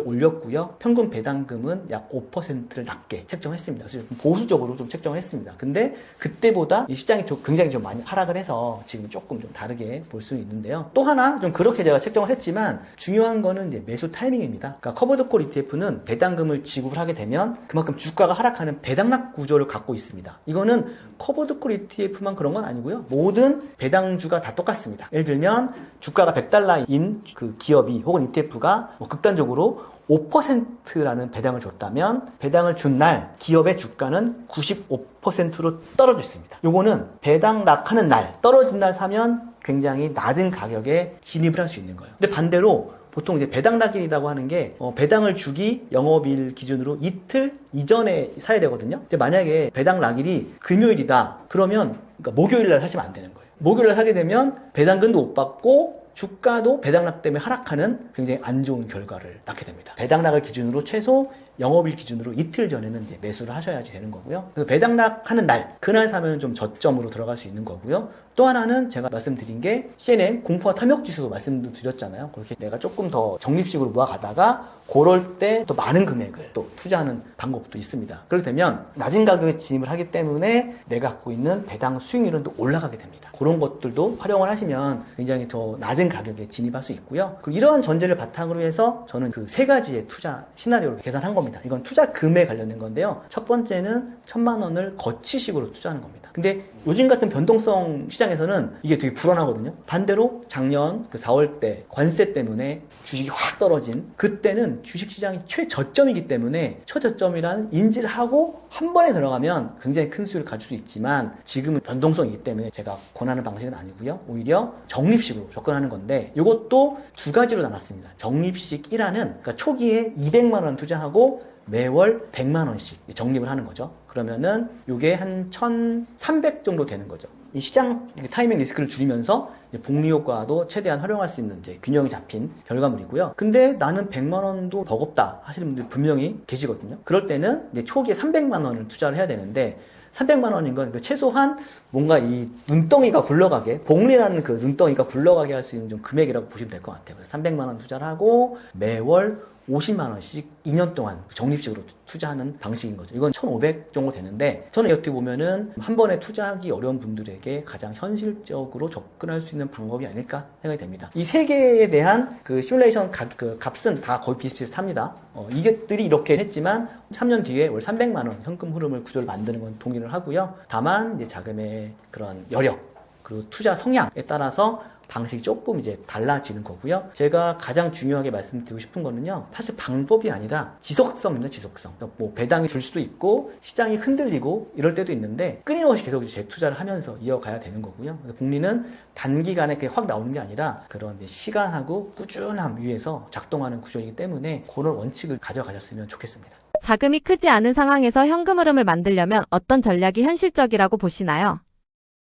올렸고요. 평균 배당금은 약 5%를 낮게 책정했습니다. 그래서 좀 보수적으로 좀 책정을 했습니다. 근데 그때보다 이 시장이 굉장히 좀 많이 하락을 해서 지금 조금 좀 다르게 볼 수는 있는데요. 또 하나 좀 그렇게 제가 책정을 했지만 중요한 거는 이제 매수 타이밍입니다. 그러니까 커버드콜 ETF는 배당금을 지급을 하게 되면 그만큼 주가가 하락하는 배당락 구조를 갖고 있습니다. 이거는 커버드콜 ETF만 그런 건 아니고요. 모든 배당주가 다 똑같습니다. 예를 들면 주가가 100달러인 그 기업이 혹은 ETF가 뭐 극단적으로 5%라는 배당을 줬다면 배당을 준 날 기업의 주가는 95%로 떨어져 있습니다. 요거는 배당락하는 날, 떨어진 날 사면 굉장히 낮은 가격에 진입을 할 수 있는 거예요. 근데 반대로 보통 이제 배당 낙일이라고 하는 게 배당을 주기 영업일 기준으로 이틀 이전에 사야 되거든요. 근데 만약에 배당 낙일이 금요일이다. 그러면 그러니까 목요일 날 사시면 안 되는 거예요. 목요일 날 사게 되면 배당금도 못 받고 주가도 배당락 때문에 하락하는 굉장히 안 좋은 결과를 낳게 됩니다. 배당락을 기준으로 최소 영업일 기준으로 이틀 전에는 이제 매수를 하셔야지 되는 거고요. 그래서 배당락 하는 날, 그날 사면 좀 저점으로 들어갈 수 있는 거고요. 또 하나는 제가 말씀드린 게 CNN 공포와 탐욕 지수 말씀도 드렸잖아요. 그렇게 내가 조금 더 적립식으로 모아가다가 그럴 때 또 많은 금액을 또 투자하는 방법도 있습니다. 그렇게 되면 낮은 가격에 진입을 하기 때문에 내가 갖고 있는 배당 수익률은 또 올라가게 됩니다. 그런 것들도 활용을 하시면 굉장히 더 낮은 가격에 진입할 수 있고요. 그리고 이러한 전제를 바탕으로 해서 저는 그 세 가지의 투자 시나리오를 계산한 겁니다. 이건 투자금에 관련된 건데요. 첫 번째는 1,000만 원을 거치식으로 투자하는 겁니다. 근데 요즘 같은 변동성 시장에서는 이게 되게 불안하거든요. 반대로 작년 그 4월 때 관세 때문에 주식이 확 떨어진 그때는 주식시장이 최저점이기 때문에 최저점이라는 인지를 하고 한 번에 들어가면 굉장히 큰 수익을 가질 수 있지만 지금은 변동성이기 때문에 제가 권하는 방식은 아니고요. 오히려 적립식으로 접근하는 건데 이것도 두 가지로 나눴습니다. 적립식 1화는 그러니까 초기에 200만 원 투자하고 매월 100만 원씩 적립을 하는 거죠. 그러면은 이게 한 1,300 정도 되는 거죠. 이 시장 타이밍 리스크를 줄이면서 복리 효과도 최대한 활용할 수 있는 이제 균형이 잡힌 결과물이고요. 근데 나는 100만 원도 버겁다 하시는 분들 분명히 계시거든요. 그럴 때는 이제 초기에 300만 원을 투자를 해야 되는데 300만 원인 건 최소한 뭔가 이 눈덩이가 굴러가게, 복리라는 그 눈덩이가 굴러가게 할 수 있는 좀 금액이라고 보시면 될 것 같아요. 그래서 300만 원 투자를 하고 매월 50만 원씩 2년 동안 적립식으로 투자하는 방식인 거죠. 이건 1,500 정도 되는데 저는 어떻게 보면은 한 번에 투자하기 어려운 분들에게 가장 현실적으로 접근할 수 있는 방법이 아닐까 생각이 됩니다. 이 세 개에 대한 그 시뮬레이션 값은 다 거의 비슷비슷합니다. 이것들이 이렇게 했지만 3년 뒤에 월 300만 원 현금 흐름을 구조를 만드는 건 동의를 하고요. 다만 이제 자금의 그런 여력 그리고 투자 성향에 따라서 방식이 조금 이제 달라지는 거고요. 제가 가장 중요하게 말씀드리고 싶은 거는요. 사실 방법이 아니라 지속성입니다. 지속성. 뭐 배당이 줄 수도 있고 시장이 흔들리고 이럴 때도 있는데 끊임없이 계속 재투자를 하면서 이어가야 되는 거고요. 복리는 단기간에 그냥 확 나오는 게 아니라 그런 시간하고 꾸준함 위에서 작동하는 구조이기 때문에 그런 원칙을 가져가셨으면 좋겠습니다. 자금이 크지 않은 상황에서 현금 흐름을 만들려면 어떤 전략이 현실적이라고 보시나요?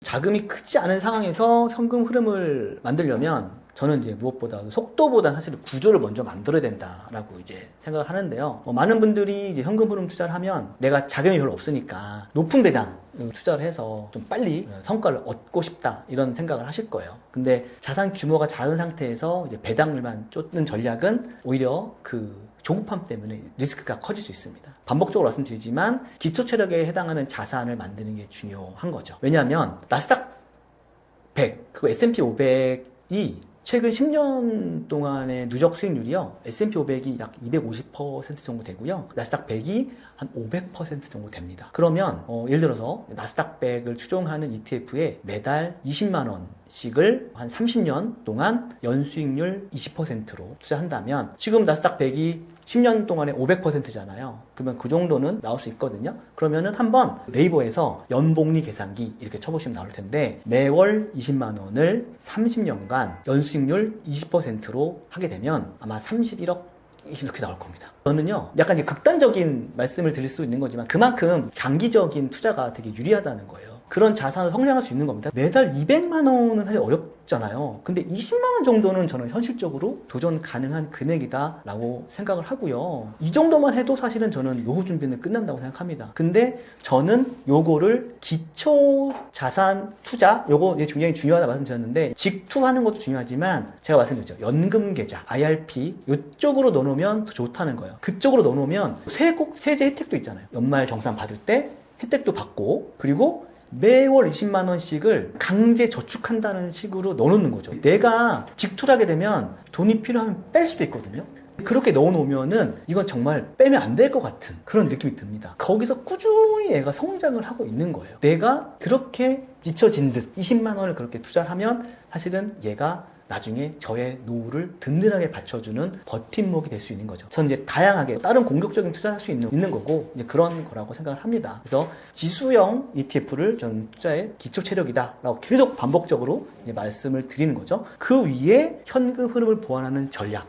자금이 크지 않은 상황에서 현금 흐름을 만들려면 저는 이제 무엇보다 속도보다 사실 구조를 먼저 만들어야 된다라고 이제 생각을 하는데요. 많은 분들이 이제 현금 흐름 투자를 하면 내가 자금이 별로 없으니까 높은 배당 투자를 해서 좀 빨리 성과를 얻고 싶다 이런 생각을 하실 거예요. 근데 자산 규모가 작은 상태에서 이제 배당을만 쫓는 전략은 오히려 그 조급함 때문에 리스크가 커질 수 있습니다. 반복적으로 말씀드리지만 기초 체력에 해당하는 자산을 만드는 게 중요한 거죠. 왜냐하면 나스닥 100 그리고 S&P 500이 최근 10년 동안의 누적 수익률이요. S&P 500이 약 250% 정도 되고요. 나스닥 100이 한 500% 정도 됩니다. 그러면 예를 들어서 나스닥 100을 추종하는 ETF에 매달 20만 원씩을 한 30년 동안 연수익률 20%로 투자한다면 지금 나스닥 100이 10년 동안에 500%잖아요. 그러면 그 정도는 나올 수 있거든요. 그러면은 한번 네이버에서 연복리 계산기 이렇게 쳐보시면 나올 텐데 매월 20만 원을 30년간 연수익률 20%로 하게 되면 아마 31억 이렇게 나올 겁니다. 저는요, 약간 이제 극단적인 말씀을 드릴 수 있는 거지만 그만큼 장기적인 투자가 되게 유리하다는 거예요. 그런 자산을 성장할 수 있는 겁니다. 매달 200만 원은 사실 어렵잖아요. 근데 20만 원 정도는 저는 현실적으로 도전 가능한 금액이다라고 생각을 하고요. 이 정도만 해도 사실은 저는 노후 준비는 끝난다고 생각합니다. 근데 저는 요거를 기초 자산 투자, 요거 굉장히 중요하다 말씀드렸는데 직투하는 것도 중요하지만 제가 말씀드렸죠. 연금 계좌, IRP 이쪽으로 넣어놓으면 더 좋다는 거예요. 그쪽으로 넣어놓으면 세제 혜택도 있잖아요. 연말 정산 받을 때 혜택도 받고 그리고 매월 20만 원씩을 강제 저축한다는 식으로 넣어놓는 거죠. 내가 직투를 하게 되면 돈이 필요하면 뺄 수도 있거든요. 그렇게 넣어놓으면은 이건 정말 빼면 안 될 것 같은 그런 느낌이 듭니다. 거기서 꾸준히 얘가 성장을 하고 있는 거예요. 내가 그렇게 지쳐진 듯 20만 원을 그렇게 투자를 하면 사실은 얘가 나중에 저의 노후를 든든하게 받쳐주는 버팀목이 될 수 있는 거죠. 저는 이제 다양하게 다른 공격적인 투자를 할 수 있는 거고 이제 그런 거라고 생각을 합니다. 그래서 지수형 ETF를 저는 투자의 기초 체력이다라고 계속 반복적으로 이제 말씀을 드리는 거죠. 그 위에 현금 흐름을 보완하는 전략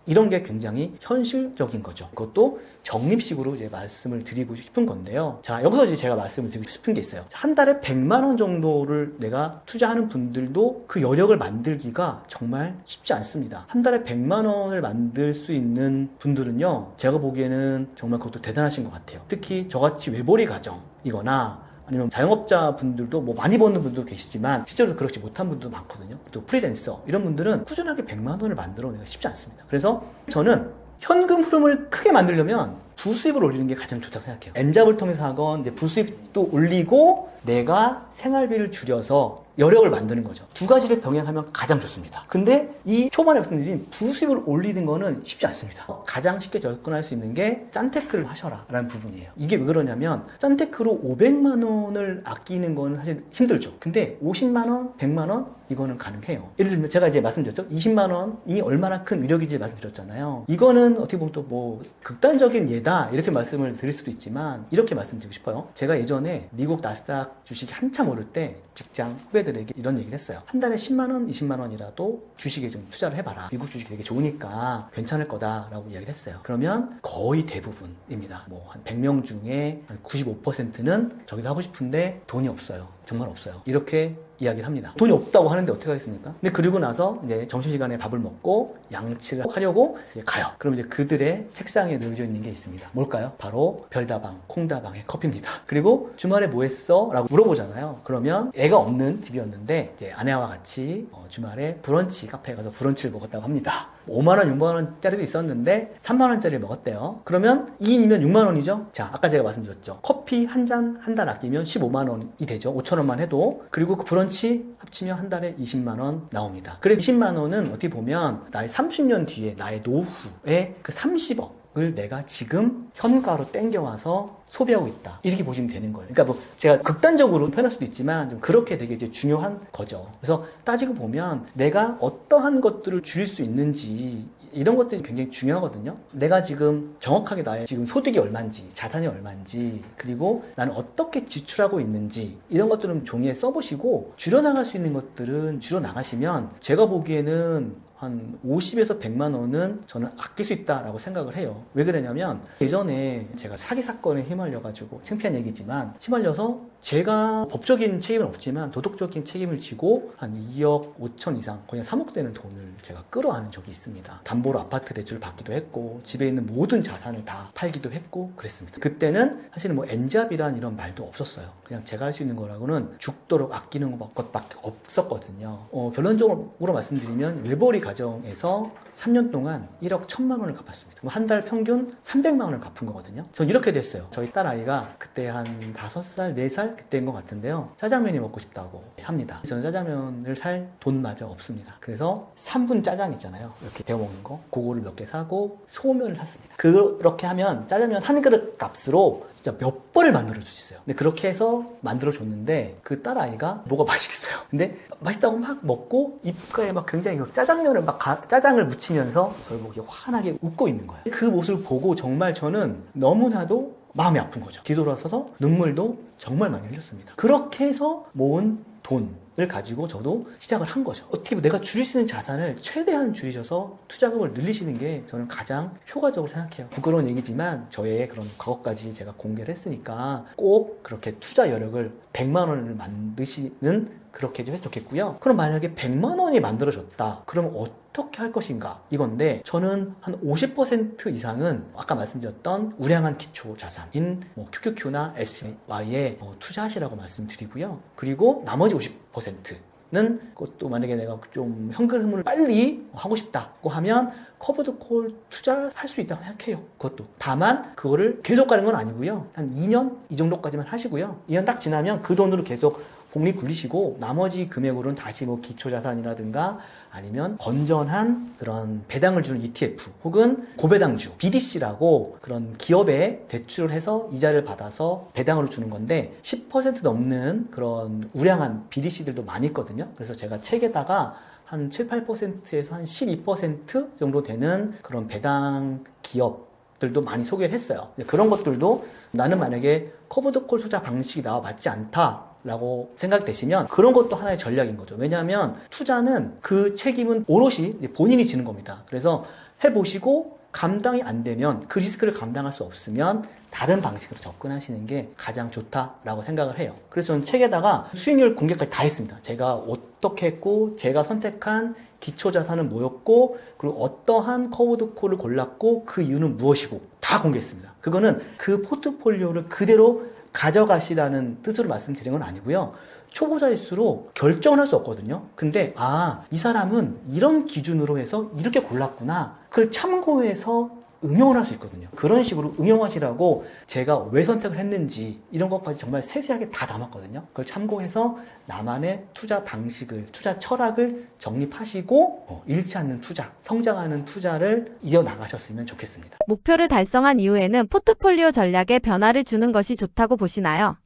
이런 게 굉장히 현실적인 거죠. 그것도 적립식으로 이제 말씀을 드리고 싶은 건데요. 자, 여기서 이제 제가 말씀을 드리고 싶은 게 있어요. 한 달에 100만 원 정도를 내가 투자하는 분들도 그 여력을 만들기가 정말 쉽지 않습니다. 한 달에 100만 원을 만들 수 있는 분들은요, 제가 보기에는 정말 그것도 대단하신 것 같아요. 특히 저같이 외벌이 가정이거나 아니면 자영업자 분들도 뭐 많이 버는 분도 계시지만 실제로 그렇지 못한 분들도 많거든요. 또 프리랜서 이런 분들은 꾸준하게 100만 원을 만들어내기가 쉽지 않습니다. 그래서 저는 현금 흐름을 크게 만들려면 부수입을 올리는 게 가장 좋다고 생각해요. 엔잡을 통해서 하건 이제 부수입도 올리고 내가 생활비를 줄여서 여력을 만드는 거죠. 두 가지를 병행하면 가장 좋습니다. 근데 이 초반에 말씀드린 부수입을 올리는 거는 쉽지 않습니다. 가장 쉽게 접근할 수 있는 게 짠테크를 하셔라 라는 부분이에요. 이게 왜 그러냐면 짠테크로 500만 원을 아끼는 건 사실 힘들죠. 근데 50만 원, 100만 원 이거는 가능해요. 예를 들면 제가 이제 말씀드렸죠. 20만 원이 얼마나 큰 위력인지 말씀드렸잖아요. 이거는 어떻게 보면 또 뭐 극단적인 예다 이렇게 말씀을 드릴 수도 있지만 이렇게 말씀드리고 싶어요. 제가 예전에 미국 나스닥 주식이 한참 오를 때 직장 후배들에게 이런 얘기를 했어요. 한 달에 10만 원, 20만 원이라도 주식에 좀 투자를 해봐라. 미국 주식이 되게 좋으니까 괜찮을 거다라고 이야기를 했어요. 그러면 거의 대부분입니다. 뭐 한 100명 중에 한 95%는 저기서 하고 싶은데 돈이 없어요. 정말 없어요. 이렇게 이야기를 합니다. 돈이 없다고 하는데 어떻게 하겠습니까? 근데 그리고 나서 이제 점심시간에 밥을 먹고 양치를 하려고 이제 가요. 그럼 이제 그들의 책상에 놓여져 있는 게 있습니다. 뭘까요? 바로 별다방, 콩다방의 커피입니다. 그리고 주말에 뭐 했어? 라고 물어보잖아요. 그러면 애가 없는 집이었는데 이제 아내와 같이 주말에 브런치 카페에 가서 브런치를 먹었다고 합니다. 5만 원, 6만 원짜리도 있었는데 3만 원짜리를 먹었대요. 그러면 2인이면 6만 원이죠? 자, 아까 제가 말씀드렸죠. 커피 한 잔 한 달 아끼면 15만 원이 되죠. 5천 원만 해도. 그리고 그 브런치 합치면 한 달에 20만 원 나옵니다. 그래 20만 원은 어떻게 보면 나의 30년 뒤에 나의 노후에 그 30억을 내가 지금 현가로 땡겨와서 소비하고 있다. 이렇게 보시면 되는 거예요. 그러니까 뭐 제가 극단적으로 표현할 수도 있지만 좀 그렇게 되게 이제 중요한 거죠. 그래서 따지고 보면 내가 어떠한 것들을 줄일 수 있는지 이런 것들이 굉장히 중요하거든요. 내가 지금 정확하게 나의 지금 소득이 얼마인지, 자산이 얼마인지, 그리고 나는 어떻게 지출하고 있는지 이런 것들은 종이에 써보시고 줄여나갈 수 있는 것들은 줄여나가시면 제가 보기에는 한 50에서 100만 원은 저는 아낄 수 있다라고 생각을 해요. 왜 그러냐면 예전에 제가 사기 사건에 휘말려가지고 창피한 얘기지만 휘말려서 제가 법적인 책임은 없지만 도덕적인 책임을 지고 한 2억 5천 이상 거의 3억 되는 돈을 제가 끌어안은 적이 있습니다. 담보로 아파트 대출을 받기도 했고 집에 있는 모든 자산을 다 팔기도 했고 그랬습니다. 그때는 사실은 뭐 엔잡이란 이런 말도 없었어요. 그냥 제가 할 수 있는 거라고는 죽도록 아끼는 것밖에 없었거든요. 결론적으로 말씀드리면 외벌이 가정에서 3년 동안 1억 1천만 원을 갚았습니다. 한 달 평균 300만 원을 갚은 거거든요. 전 이렇게 됐어요. 저희 딸 아이가 그때 한 5살, 4살 그때인 것 같은데요. 짜장면이 먹고 싶다고 합니다. 저는 짜장면을 살 돈마저 없습니다. 그래서 3분 짜장 있잖아요. 이렇게 데워 먹는 거. 그거를 몇 개 사고 소면을 샀습니다. 그렇게 하면 짜장면 한 그릇 값으로 진짜 몇 번을 만들어 줄 수 있어요. 근데 그렇게 해서 만들어 줬는데 그 딸 아이가 뭐가 맛있겠어요. 근데 맛있다고 막 먹고 입가에 막 굉장히 짜장면을 막 짜장을 묻히면서 저를 보고 환하게 웃고 있는 거예요. 그 모습을 보고 정말 저는 너무나도 마음이 아픈 거죠. 뒤돌아서서 눈물도 정말 많이 흘렸습니다. 그렇게 해서 모은 돈을 가지고 저도 시작을 한 거죠. 어떻게 보면 내가 줄일 수 있는 자산을 최대한 줄이셔서 투자금을 늘리시는 게 저는 가장 효과적으로 생각해요. 부끄러운 얘기지만 저의 그런 과거까지 제가 공개를 했으니까 꼭 그렇게 투자 여력을 100만 원을 만드시는 그렇게 좀 했으면 좋겠고요. 그럼 만약에 100만 원이 만들어졌다. 그러면 어떻게 할 것인가? 이건데 저는 한 50% 이상은 아까 말씀드렸던 우량한 기초 자산인 뭐 QQQ나 SPY에 투자하시라고 말씀드리고요. 그리고 나머지 50%는 그것도 만약에 내가 좀 현금 흐름을 빨리 하고 싶다고 하면 커버드 콜 투자할 수 있다고 생각해요. 그것도. 다만 그거를 계속 가는 건 아니고요. 한 2년 이 정도까지만 하시고요. 2년 딱 지나면 그 돈으로 계속 복리 굴리시고 나머지 금액으로는 다시 뭐 기초자산이라든가 아니면 건전한 그런 배당을 주는 ETF 혹은 고배당주 BDC라고 그런 기업에 대출을 해서 이자를 받아서 배당으로 주는 건데 10% 넘는 그런 우량한 BDC들도 많이 있거든요. 그래서 제가 책에다가 한 7, 8%에서 한 12% 정도 되는 그런 배당 기업들도 많이 소개를 했어요. 그런 것들도 나는 만약에 커버드 콜 투자 방식이 나와 맞지 않다 라고 생각되시면 그런 것도 하나의 전략인 거죠. 왜냐하면 투자는 그 책임은 오롯이 본인이 지는 겁니다. 그래서 해보시고 감당이 안 되면 그 리스크를 감당할 수 없으면 다른 방식으로 접근하시는 게 가장 좋다라고 생각을 해요. 그래서 저는 책에다가 수익률 공개까지 다 했습니다. 제가 어떻게 했고 제가 선택한 기초자산은 뭐였고 그리고 어떠한 커브드 콜을 골랐고 그 이유는 무엇이고 다 공개했습니다. 그거는 그 포트폴리오를 그대로 가져가시라는 뜻으로 말씀드린 건 아니고요. 초보자일수록 결정을 할 수 없거든요. 근데 이 사람은 이런 기준으로 해서 이렇게 골랐구나. 그걸 참고해서 응용을 할 수 있거든요. 그런 식으로 응용하시라고 제가 왜 선택을 했는지 이런 것까지 정말 세세하게 다 담았거든요. 그걸 참고해서 나만의 투자 방식을, 투자 철학을 정립하시고 잃지 않는 투자, 성장하는 투자를 이어나가셨으면 좋겠습니다. 목표를 달성한 이후에는 포트폴리오 전략에 변화를 주는 것이 좋다고 보시나요?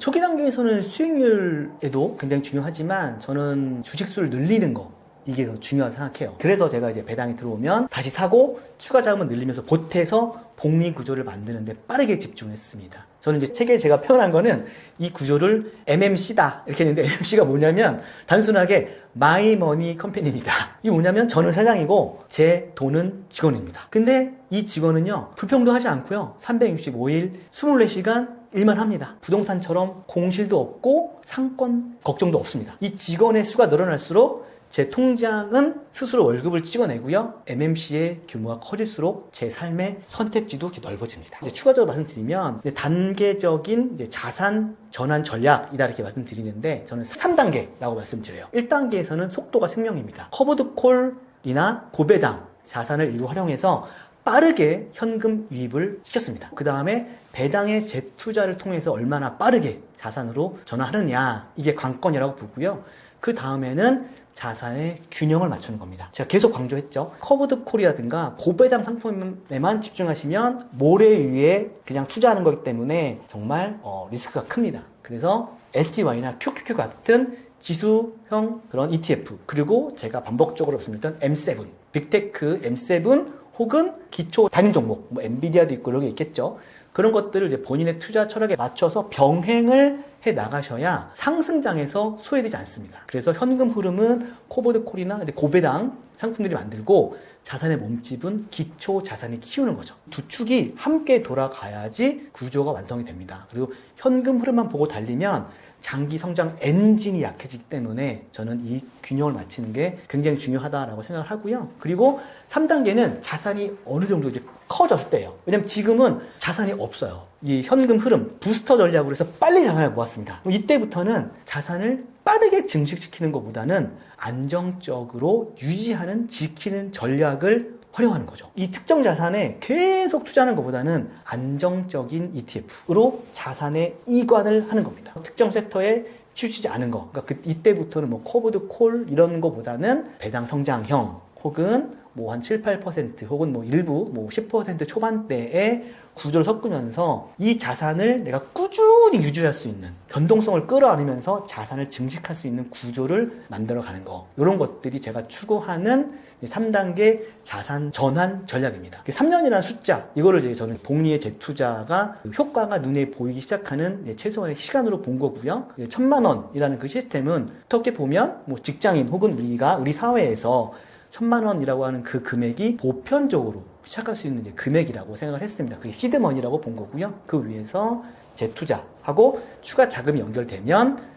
초기 단계에서는 수익률에도 굉장히 중요하지만 저는 주식수를 늘리는 거 이게 더 중요하다고 생각해요. 그래서 제가 이제 배당이 들어오면 다시 사고 추가 자금을 늘리면서 보태서 복리 구조를 만드는데 빠르게 집중했습니다. 저는 이제 책에 제가 표현한 거는 이 구조를 MMC다 이렇게 했는데 MMC가 뭐냐면 단순하게 마이 머니 컴퍼니입니다. 이게 뭐냐면 저는 사장이고 제 돈은 직원입니다. 근데 이 직원은요 불평도 하지 않고요 365일 24시간 일만 합니다. 부동산처럼 공실도 없고 상권 걱정도 없습니다. 이 직원의 수가 늘어날수록 제 통장은 스스로 월급을 찍어내고요. MMC의 규모가 커질수록 제 삶의 선택지도 이렇게 넓어집니다. 이제 추가적으로 말씀드리면 이제 단계적인 이제 자산 전환 전략이다 이렇게 말씀드리는데 저는 3단계라고 말씀드려요. 1단계에서는 속도가 생명입니다. 커브드 콜이나 고배당 자산을 일부 활용해서 빠르게 현금 유입을 시켰습니다. 그 다음에 배당의 재투자를 통해서 얼마나 빠르게 자산으로 전환하느냐 이게 관건이라고 보고요. 그 다음에는 자산의 균형을 맞추는 겁니다. 제가 계속 강조했죠. 커브드 콜이라든가 고배당 상품에만 집중하시면 모래 위에 그냥 투자하는 거기 때문에 정말 리스크가 큽니다. 그래서 SPY나 QQQ 같은 지수형 그런 ETF 그리고 제가 반복적으로 말씀드렸던 M7, 빅테크 M7 혹은 기초 단일 종목, 뭐 엔비디아도 있고 이런 게 있겠죠. 그런 것들을 이제 본인의 투자 철학에 맞춰서 병행을 해 나가셔야 상승장에서 소외되지 않습니다. 그래서 현금 흐름은 코보드 콜이나 고배당 상품들이 만들고 자산의 몸집은 기초 자산이 키우는 거죠. 두 축이 함께 돌아가야지 구조가 완성이 됩니다. 그리고 현금 흐름만 보고 달리면 장기 성장 엔진이 약해지기 때문에 저는 이 균형을 맞추는 게 굉장히 중요하다라고 생각을 하고요. 그리고 3단계는 자산이 어느 정도 이제 커졌을 때예요. 왜냐면 지금은 자산이 없어요. 이 현금 흐름, 부스터 전략으로 해서 빨리 자산을 모았습니다. 이때부터는 자산을 빠르게 증식시키는 것보다는 안정적으로 유지하는, 지키는 전략을 활용하는 거죠. 이 특정 자산에 계속 투자하는 것보다는 안정적인 ETF로 자산의 이관을 하는 겁니다. 특정 섹터에 치우치지 않은 거. 그러니까 이때부터는 뭐 커브드 콜 이런 거보다는 배당 성장형 혹은 뭐 한 7, 8% 혹은 뭐 일부 뭐 10% 초반대의 구조를 섞으면서 이 자산을 내가 꾸준히 유지할 수 있는 변동성을 끌어안으면서 자산을 증식할 수 있는 구조를 만들어가는 거. 이런 것들이 제가 추구하는 3단계 자산 전환 전략입니다. 3년이라는 숫자, 이거를 이제 저는 복리의 재투자가 효과가 눈에 보이기 시작하는 최소한의 시간으로 본 거고요. 1,000만 원이라는 그 시스템은 어떻게 보면 뭐 직장인 혹은 우리 사회에서 1,000만 원이라고 하는 그 금액이 보편적으로 시작할 수 있는 이제 금액이라고 생각을 했습니다. 그게 시드머니라고 본 거고요. 그 위에서 재투자하고 추가 자금이 연결되면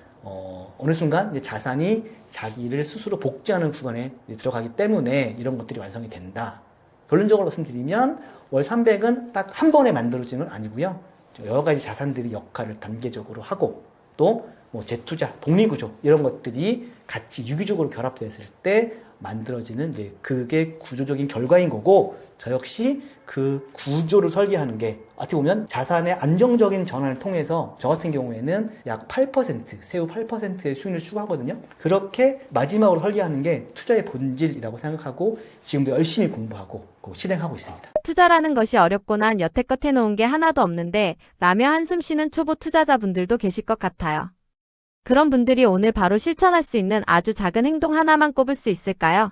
어느 순간 이제 자산이 자기를 스스로 복제하는 구간에 들어가기 때문에 이런 것들이 완성이 된다. 결론적으로 말씀드리면 월 300은 딱 한 번에 만들어지는 건 아니고요. 여러 가지 자산들이 역할을 단계적으로 하고 또 뭐 재투자, 복리구조 이런 것들이 같이 유기적으로 결합됐을 때 만들어지는 이제 그게 구조적인 결과인 거고 저 역시 그 구조를 설계하는 게 어떻게 보면 자산의 안정적인 전환을 통해서 저 같은 경우에는 약 8%, 세후 8%의 수익률을 추구하거든요. 그렇게 마지막으로 설계하는 게 투자의 본질이라고 생각하고 지금도 열심히 공부하고 실행하고 있습니다. 투자라는 것이 어렵고 난 여태껏 해놓은 게 하나도 없는데 라며 한숨 쉬는 초보 투자자분들도 계실 것 같아요. 그런 분들이 오늘 바로 실천할 수 있는 아주 작은 행동 하나만 꼽을 수 있을까요?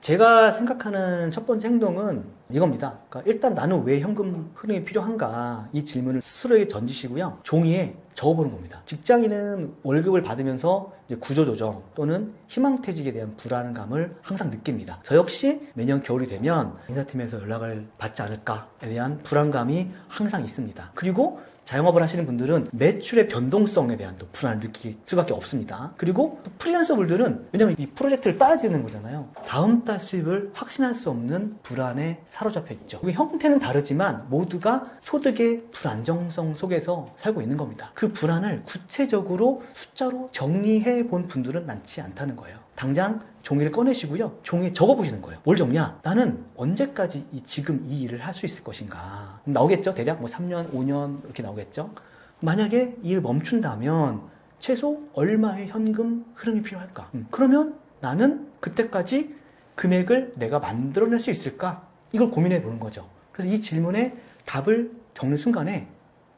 제가 생각하는 첫 번째 행동은 이겁니다. 그러니까 일단 나는 왜 현금 흐름이 필요한가 이 질문을 스스로에게 던지시고요. 종이에 적어보는 겁니다. 직장인은 월급을 받으면서 이제 구조조정 또는 희망퇴직에 대한 불안감을 항상 느낍니다. 저 역시 매년 겨울이 되면 인사팀에서 연락을 받지 않을까에 대한 불안감이 항상 있습니다. 그리고 자영업을 하시는 분들은 매출의 변동성에 대한 또 불안을 느낄 수밖에 없습니다. 그리고 또 프리랜서 분들은 왜냐면 이 프로젝트를 따야 되는 거잖아요. 다음 달 수입을 확신할 수 없는 불안에 사로잡혀 있죠. 그 형태는 다르지만 모두가 소득의 불안정성 속에서 살고 있는 겁니다. 그 불안을 구체적으로 숫자로 정리해 본 분들은 많지 않다는 거예요. 당장 종이를 꺼내시고요. 종이에 적어보시는 거예요. 뭘 적냐? 나는 언제까지 지금 이 일을 할 수 있을 것인가? 나오겠죠? 대략 뭐 3년, 5년 이렇게 나오겠죠? 만약에 이 일을 멈춘다면 최소 얼마의 현금 흐름이 필요할까? 그러면 나는 그때까지 금액을 내가 만들어낼 수 있을까? 이걸 고민해 보는 거죠. 그래서 이 질문에 답을 적는 순간에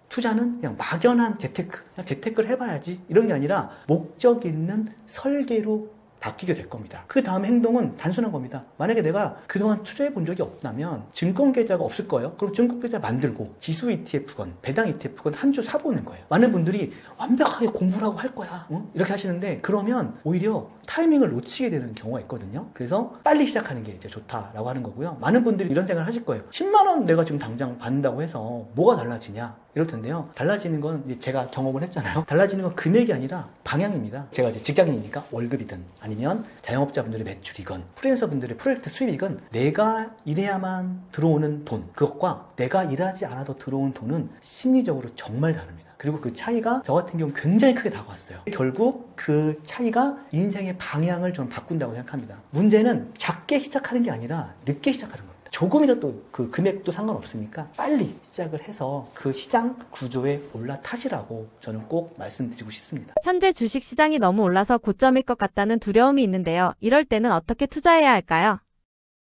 투자는 그냥 막연한 재테크, 그냥 재테크를 해봐야지 이런 게 아니라 목적 있는 설계로 바뀌게 될 겁니다. 그 다음 행동은 단순한 겁니다. 만약에 내가 그동안 투자해 본 적이 없다면 증권계좌가 없을 거예요. 그럼 증권계좌 만들고 지수 ETF건 배당 ETF건 한 주 사보는 거예요. 많은 분들이 완벽하게 공부를 하고 할 거야. 이렇게 하시는데 그러면 오히려 타이밍을 놓치게 되는 경우가 있거든요. 그래서 빨리 시작하는 게 이제 좋다라고 하는 거고요. 많은 분들이 이런 생각을 하실 거예요. 10만 원 내가 지금 당장 받는다고 해서 뭐가 달라지냐? 이럴 텐데요. 달라지는 건 이제 제가 경험을 했잖아요. 달라지는 건 금액이 아니라 방향입니다. 제가 이제 직장인이니까 월급이든 아니면 자영업자분들의 매출이건 프리랜서분들의 프로젝트 수입이건 내가 일해야만 들어오는 돈, 그것과 내가 일하지 않아도 들어오는 돈은 심리적으로 정말 다릅니다. 그리고 그 차이가 저 같은 경우 굉장히 크게 다가왔어요. 결국 그 차이가 인생의 방향을 저는 바꾼다고 생각합니다. 문제는 작게 시작하는 게 아니라 늦게 시작하는 겁니다. 조금이라도 그 금액도 상관없으니까 빨리 시작을 해서 그 시장 구조에 올라타시라고 저는 꼭 말씀드리고 싶습니다. 현재 주식 시장이 너무 올라서 고점일 것 같다는 두려움이 있는데요. 이럴 때는 어떻게 투자해야 할까요?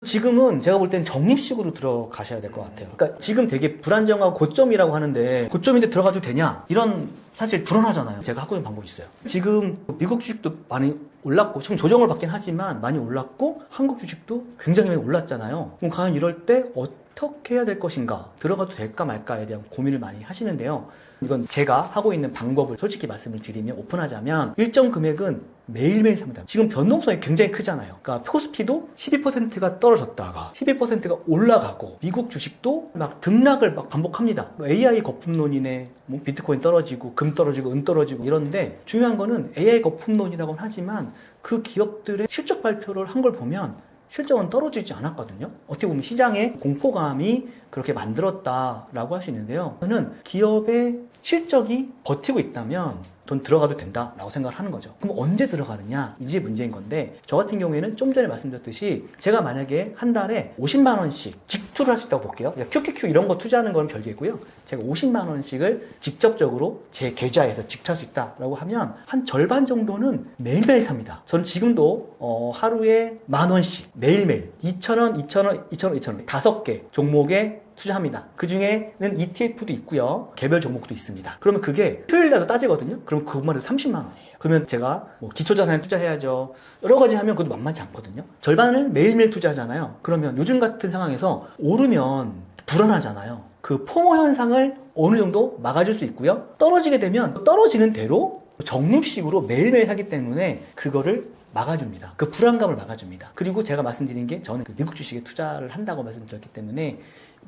지금은 제가 볼 때는 적립식으로 들어가셔야 될 것 같아요. 그러니까 지금 되게 불안정하고 고점이라고 하는데 고점인데 들어가도 되냐? 이런 사실 불안하잖아요. 제가 하고 있는 방법이 있어요. 지금 미국 주식도 많이 올랐고 좀 조정을 받긴 하지만 많이 올랐고 한국 주식도 굉장히 많이 올랐잖아요. 그럼 과연 이럴 때 어떻게 해야 될 것인가? 들어가도 될까 말까에 대한 고민을 많이 하시는데요. 이건 제가 하고 있는 방법을 솔직히 말씀을 드리면 오픈하자면 일정 금액은 매일매일 삽니다. 지금 변동성이 굉장히 크잖아요. 그러니까 코스피도 12%가 떨어졌다가 12%가 올라가고 미국 주식도 막 등락을 막 반복합니다. AI 거품론이네, 뭐 비트코인 떨어지고 금 떨어지고 은 떨어지고 이런데 중요한 거는 AI 거품론이라고는 하지만 그 기업들의 실적 발표를 한 걸 보면 실적은 떨어지지 않았거든요. 어떻게 보면 시장의 공포감이 그렇게 만들었다라고 할 수 있는데요. 저는 기업의 실적이 버티고 있다면 돈 들어가도 된다라고 생각을 하는 거죠. 그럼 언제 들어가느냐? 이게 문제인 건데 저 같은 경우에는 좀 전에 말씀드렸듯이 제가 만약에 한 달에 50만 원씩 직투를 할 수 있다고 볼게요. QQQ 이런 거 투자하는 건 별개고요. 제가 50만 원씩을 직접적으로 제 계좌에서 직투할 수 있다라고 하면 한 절반 정도는 매일매일 삽니다. 저는 지금도 하루에 10,000원씩 매일매일 2,000원, 2,000원, 2,000원, 2,000원 5개 종목에 투자합니다. 그 중에는 ETF도 있고요. 개별 종목도 있습니다. 그러면 그게 토요일날도 따지거든요. 그럼 그것만 해도 30만 원이에요. 그러면 제가 뭐 기초자산에 투자해야죠. 여러 가지 하면 그것도 만만치 않거든요. 절반을 매일매일 투자하잖아요. 그러면 요즘 같은 상황에서 오르면 불안하잖아요. 그 포모 현상을 어느 정도 막아줄 수 있고요. 떨어지게 되면 떨어지는 대로 적립식으로 매일매일 사기 때문에 그거를 막아줍니다. 그 불안감을 막아줍니다. 그리고 제가 말씀드린 게 저는 그 미국 주식에 투자를 한다고 말씀드렸기 때문에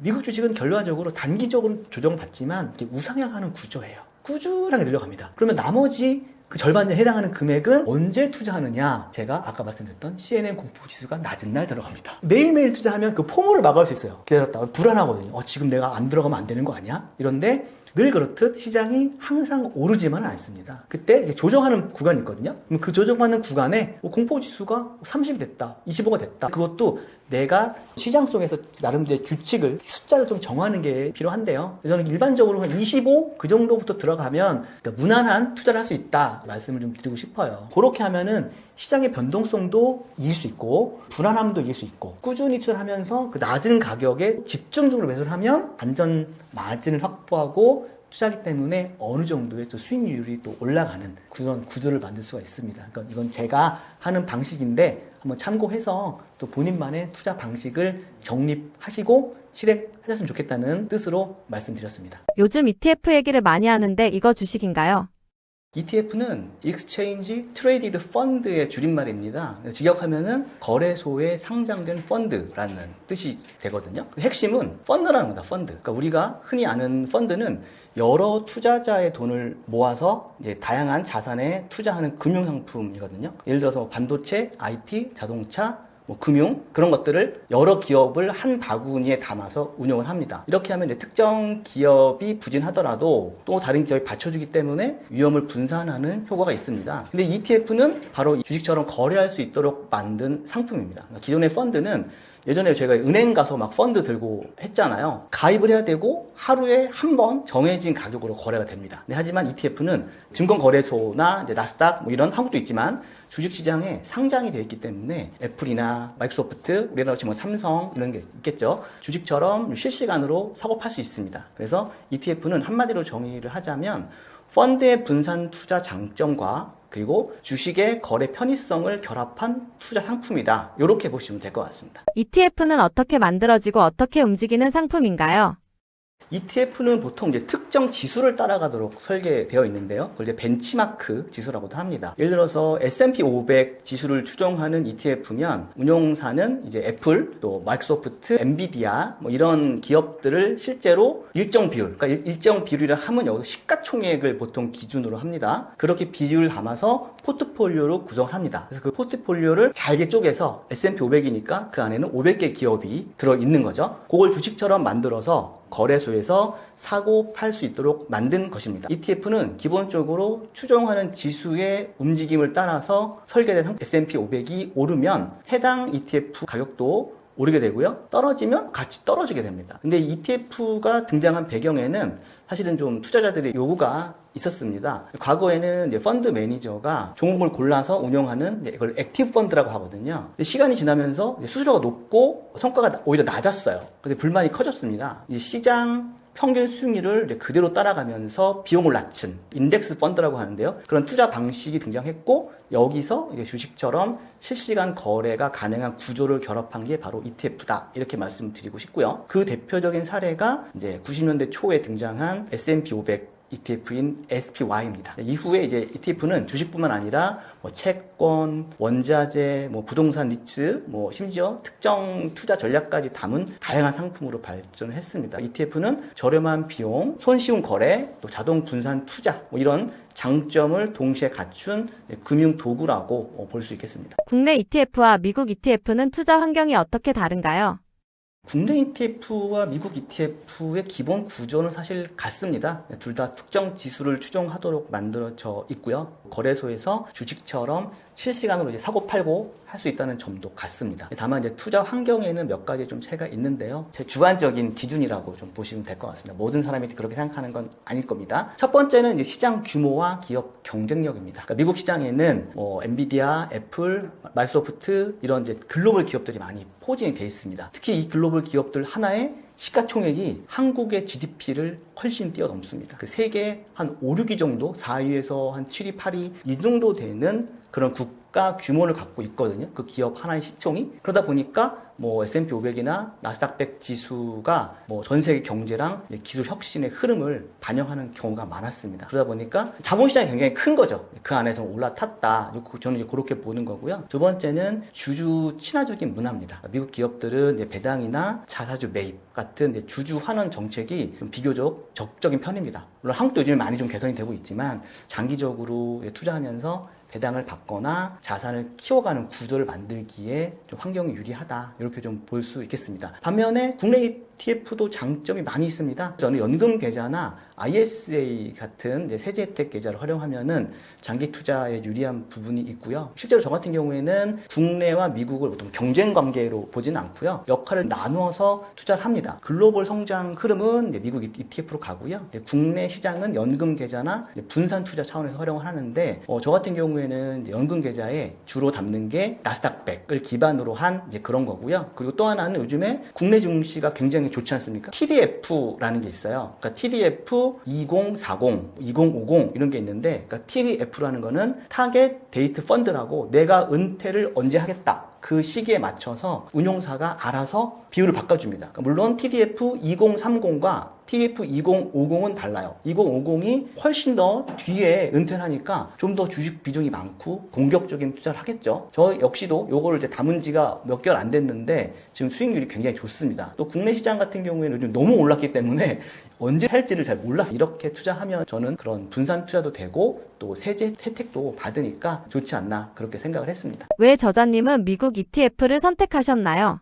미국 주식은 결과적으로 단기적으로 조정받지만 우상향하는 구조예요. 꾸준하게 늘려갑니다. 그러면 나머지 그 절반에 해당하는 금액은 언제 투자하느냐? 제가 아까 말씀드렸던 CNN 공포지수가 낮은 날 들어갑니다. 매일매일 투자하면 그 포모를 막을 수 있어요. 기다렸다가 불안하거든요. 지금 내가 안 들어가면 안 되는 거 아니야? 이런데 늘 그렇듯 시장이 항상 오르지만은 않습니다. 그때 조정하는 구간이 있거든요. 그럼 그 조정하는 구간에 공포지수가 30이 됐다, 25가 됐다. 그것도 내가 시장 속에서 나름대로 규칙을 숫자를 좀 정하는 게 필요한데요. 저는 일반적으로 한 25 그 정도부터 들어가면 그러니까 무난한 투자를 할 수 있다 말씀을 좀 드리고 싶어요. 그렇게 하면은 시장의 변동성도 이길 수 있고 불안함도 이길 수 있고 꾸준히 투자하면서 그 낮은 가격에 집중적으로 매수를 하면 안전 마진을 확보하고 투자하기 때문에 어느 정도의 또 수익률이 또 올라가는 그런 구조를 만들 수가 있습니다. 그러니까 이건 제가 하는 방식인데 한번 참고해서 또 본인만의 투자 방식을 정립하시고 실행하셨으면 좋겠다는 뜻으로 말씀드렸습니다. 요즘 ETF 얘기를 많이 하는데 이거 주식인가요? ETF는 Exchange Traded Fund의 줄임말입니다. 직역하면은 거래소에 상장된 펀드라는 뜻이 되거든요. 핵심은 펀드라는 겁니다. 펀드. 그러니까 우리가 흔히 아는 펀드는 여러 투자자의 돈을 모아서 이제 다양한 자산에 투자하는 금융상품이거든요. 예를 들어서 반도체, IT, 자동차, 금융 그런 것들을 여러 기업을 한 바구니에 담아서 운영을 합니다. 이렇게 하면 이제 특정 기업이 부진하더라도 또 다른 기업이 받쳐주기 때문에 위험을 분산하는 효과가 있습니다. 근데 ETF는 바로 주식처럼 거래할 수 있도록 만든 상품입니다. 그러니까 기존의 펀드는 예전에 저희가 은행 가서 막 펀드 들고 했잖아요. 가입을 해야 되고 하루에 한 번 정해진 가격으로 거래가 됩니다. 하지만 ETF는 증권거래소나 이제 나스닥 이런 한국도 있지만 주식시장에 상장이 되어 있기 때문에 애플이나 마이크로소프트, 우리나라 치면 삼성 이런 게 있겠죠. 주식처럼 실시간으로 사고 팔 수 있습니다. 그래서 ETF는 한마디로 정의를 하자면 펀드의 분산 투자 장점과 그리고 주식의 거래 편의성을 결합한 투자 상품이다. 이렇게 보시면 될 것 같습니다. ETF는 어떻게 만들어지고 어떻게 움직이는 상품인가요? ETF는 보통 이제 특정 지수를 따라가도록 설계되어 있는데요. 그걸 이제 벤치마크 지수라고도 합니다. 예를 들어서 S&P 500 지수를 추종하는 ETF면 운용사는 이제 애플, 또 마이크로소프트, 엔비디아 이런 기업들을 실제로 일정 비율, 그러니까 일정 비율이라 하면 여기서 시가총액을 보통 기준으로 합니다. 그렇게 비율을 담아서 포트폴리오로 구성을 합니다. 그래서 그 포트폴리오를 잘게 쪼개서 S&P 500이니까 그 안에는 500개 기업이 들어있는 거죠. 그걸 주식처럼 만들어서 거래소에서 사고 팔 수 있도록 만든 것입니다. ETF는 기본적으로 추종하는 지수의 움직임을 따라서 설계된 S&P 500이 오르면 해당 ETF 가격도 오르게 되고요. 떨어지면 같이 떨어지게 됩니다. 근데 ETF가 등장한 배경에는 사실은 좀 투자자들의 요구가 있었습니다. 과거에는 이제 펀드 매니저가 종목을 골라서 운영하는 이걸 액티브 펀드라고 하거든요. 시간이 지나면서 수수료가 높고 성과가 오히려 낮았어요. 근데 불만이 커졌습니다. 시장 평균 수익률을 그대로 따라가면서 비용을 낮춘 인덱스 펀드라고 하는데요. 그런 투자 방식이 등장했고 여기서 주식처럼 실시간 거래가 가능한 구조를 결합한 게 바로 ETF다. 이렇게 말씀드리고 싶고요. 그 대표적인 사례가 이제 90년대 초에 등장한 S&P 500 ETF인 SPY입니다. 이후에 이제 ETF는 주식뿐만 아니라 채권, 원자재, 부동산 리츠, 심지어 특정 투자 전략까지 담은 다양한 상품으로 발전했습니다. ETF는 저렴한 비용, 손쉬운 거래, 또 자동 분산 투자 이런 장점을 동시에 갖춘 금융 도구라고 볼 수 있겠습니다. 국내 ETF와 미국 ETF는 투자 환경이 어떻게 다른가요? 국내 ETF와 미국 ETF의 기본 구조는 사실 같습니다. 둘 다 특정 지수를 추종하도록 만들어져 있고요. 거래소에서 주식처럼 실시간으로 이제 사고 팔고 할 수 있다는 점도 같습니다. 다만 이제 투자 환경에는 몇 가지 좀 차이가 있는데요. 제 주관적인 기준이라고 좀 보시면 될 것 같습니다. 모든 사람이 그렇게 생각하는 건 아닐 겁니다. 첫 번째는 이제 시장 규모와 기업 경쟁력입니다. 그러니까 미국 시장에는 엔비디아, 애플, 마이크로소프트 이런 이제 글로벌 기업들이 많이 포진이 되어 있습니다. 특히 이 글로벌 기업들 하나에 시가총액이 한국의 GDP를 훨씬 뛰어넘습니다. 그 세계 한 5, 6위 정도, 4위에서 한 7위, 8위 이 정도 되는 그런 국가 규모를 갖고 있거든요. 그 기업 하나의 시총이. 그러다 보니까 S&P 500이나 나스닥 100 지수가 전 세계 경제랑 기술 혁신의 흐름을 반영하는 경우가 많았습니다. 그러다 보니까 자본시장이 굉장히 큰 거죠. 그 안에서 올라탔다. 저는 그렇게 보는 거고요. 두 번째는 주주 친화적인 문화입니다. 미국 기업들은 배당이나 자사주 매입 같은 주주 환원 정책이 좀 비교적 적극적인 편입니다. 물론 한국도 요즘에 많이 좀 개선이 되고 있지만 장기적으로 투자하면서 배당을 받거나 자산을 키워가는 구조를 만들기에 좀 환경이 유리하다. 이렇게 좀 볼 수 있겠습니다. 반면에 국내 ETF도 장점이 많이 있습니다. 저는 연금 계좌나 ISA 같은 세제 혜택 계좌를 활용하면은 장기 투자에 유리한 부분이 있고요. 실제로 저 같은 경우에는 국내와 미국을 보통 경쟁 관계로 보지는 않고요. 역할을 나누어서 투자를 합니다. 글로벌 성장 흐름은 미국 ETF로 가고요. 국내 시장은 연금 계좌나 분산 투자 차원에서 활용을 하는데 저 같은 경우에는 연금 계좌에 주로 담는 게 나스닥 100을 기반으로 한 그런 거고요. 그리고 또 하나는 요즘에 국내 증시가 굉장히 좋지 않습니까? TDF라는 게 있어요. 그러니까 TDF 2040, 2050 이런 게 있는데, 그러니까 TDF라는 거는 타겟 데이트 펀드라고 내가 은퇴를 언제 하겠다. 그 시기에 맞춰서 운용사가 알아서 비율을 바꿔줍니다. 그러니까 물론 TDF 2030과 TDF 2050은 달라요. 2050이 훨씬 더 뒤에 은퇴를 하니까 좀 더 주식 비중이 많고 공격적인 투자를 하겠죠. 저 역시도 요거를 이제 담은 지가 몇 개월 안 됐는데 지금 수익률이 굉장히 좋습니다. 또 국내 시장 같은 경우에는 요즘 너무 올랐기 때문에 언제 할지를 잘 몰라서 이렇게 투자하면 저는 그런 분산 투자도 되고 또 세제 혜택도 받으니까 좋지 않나 그렇게 생각을 했습니다. 왜 저자님은 미국 ETF를 선택하셨나요?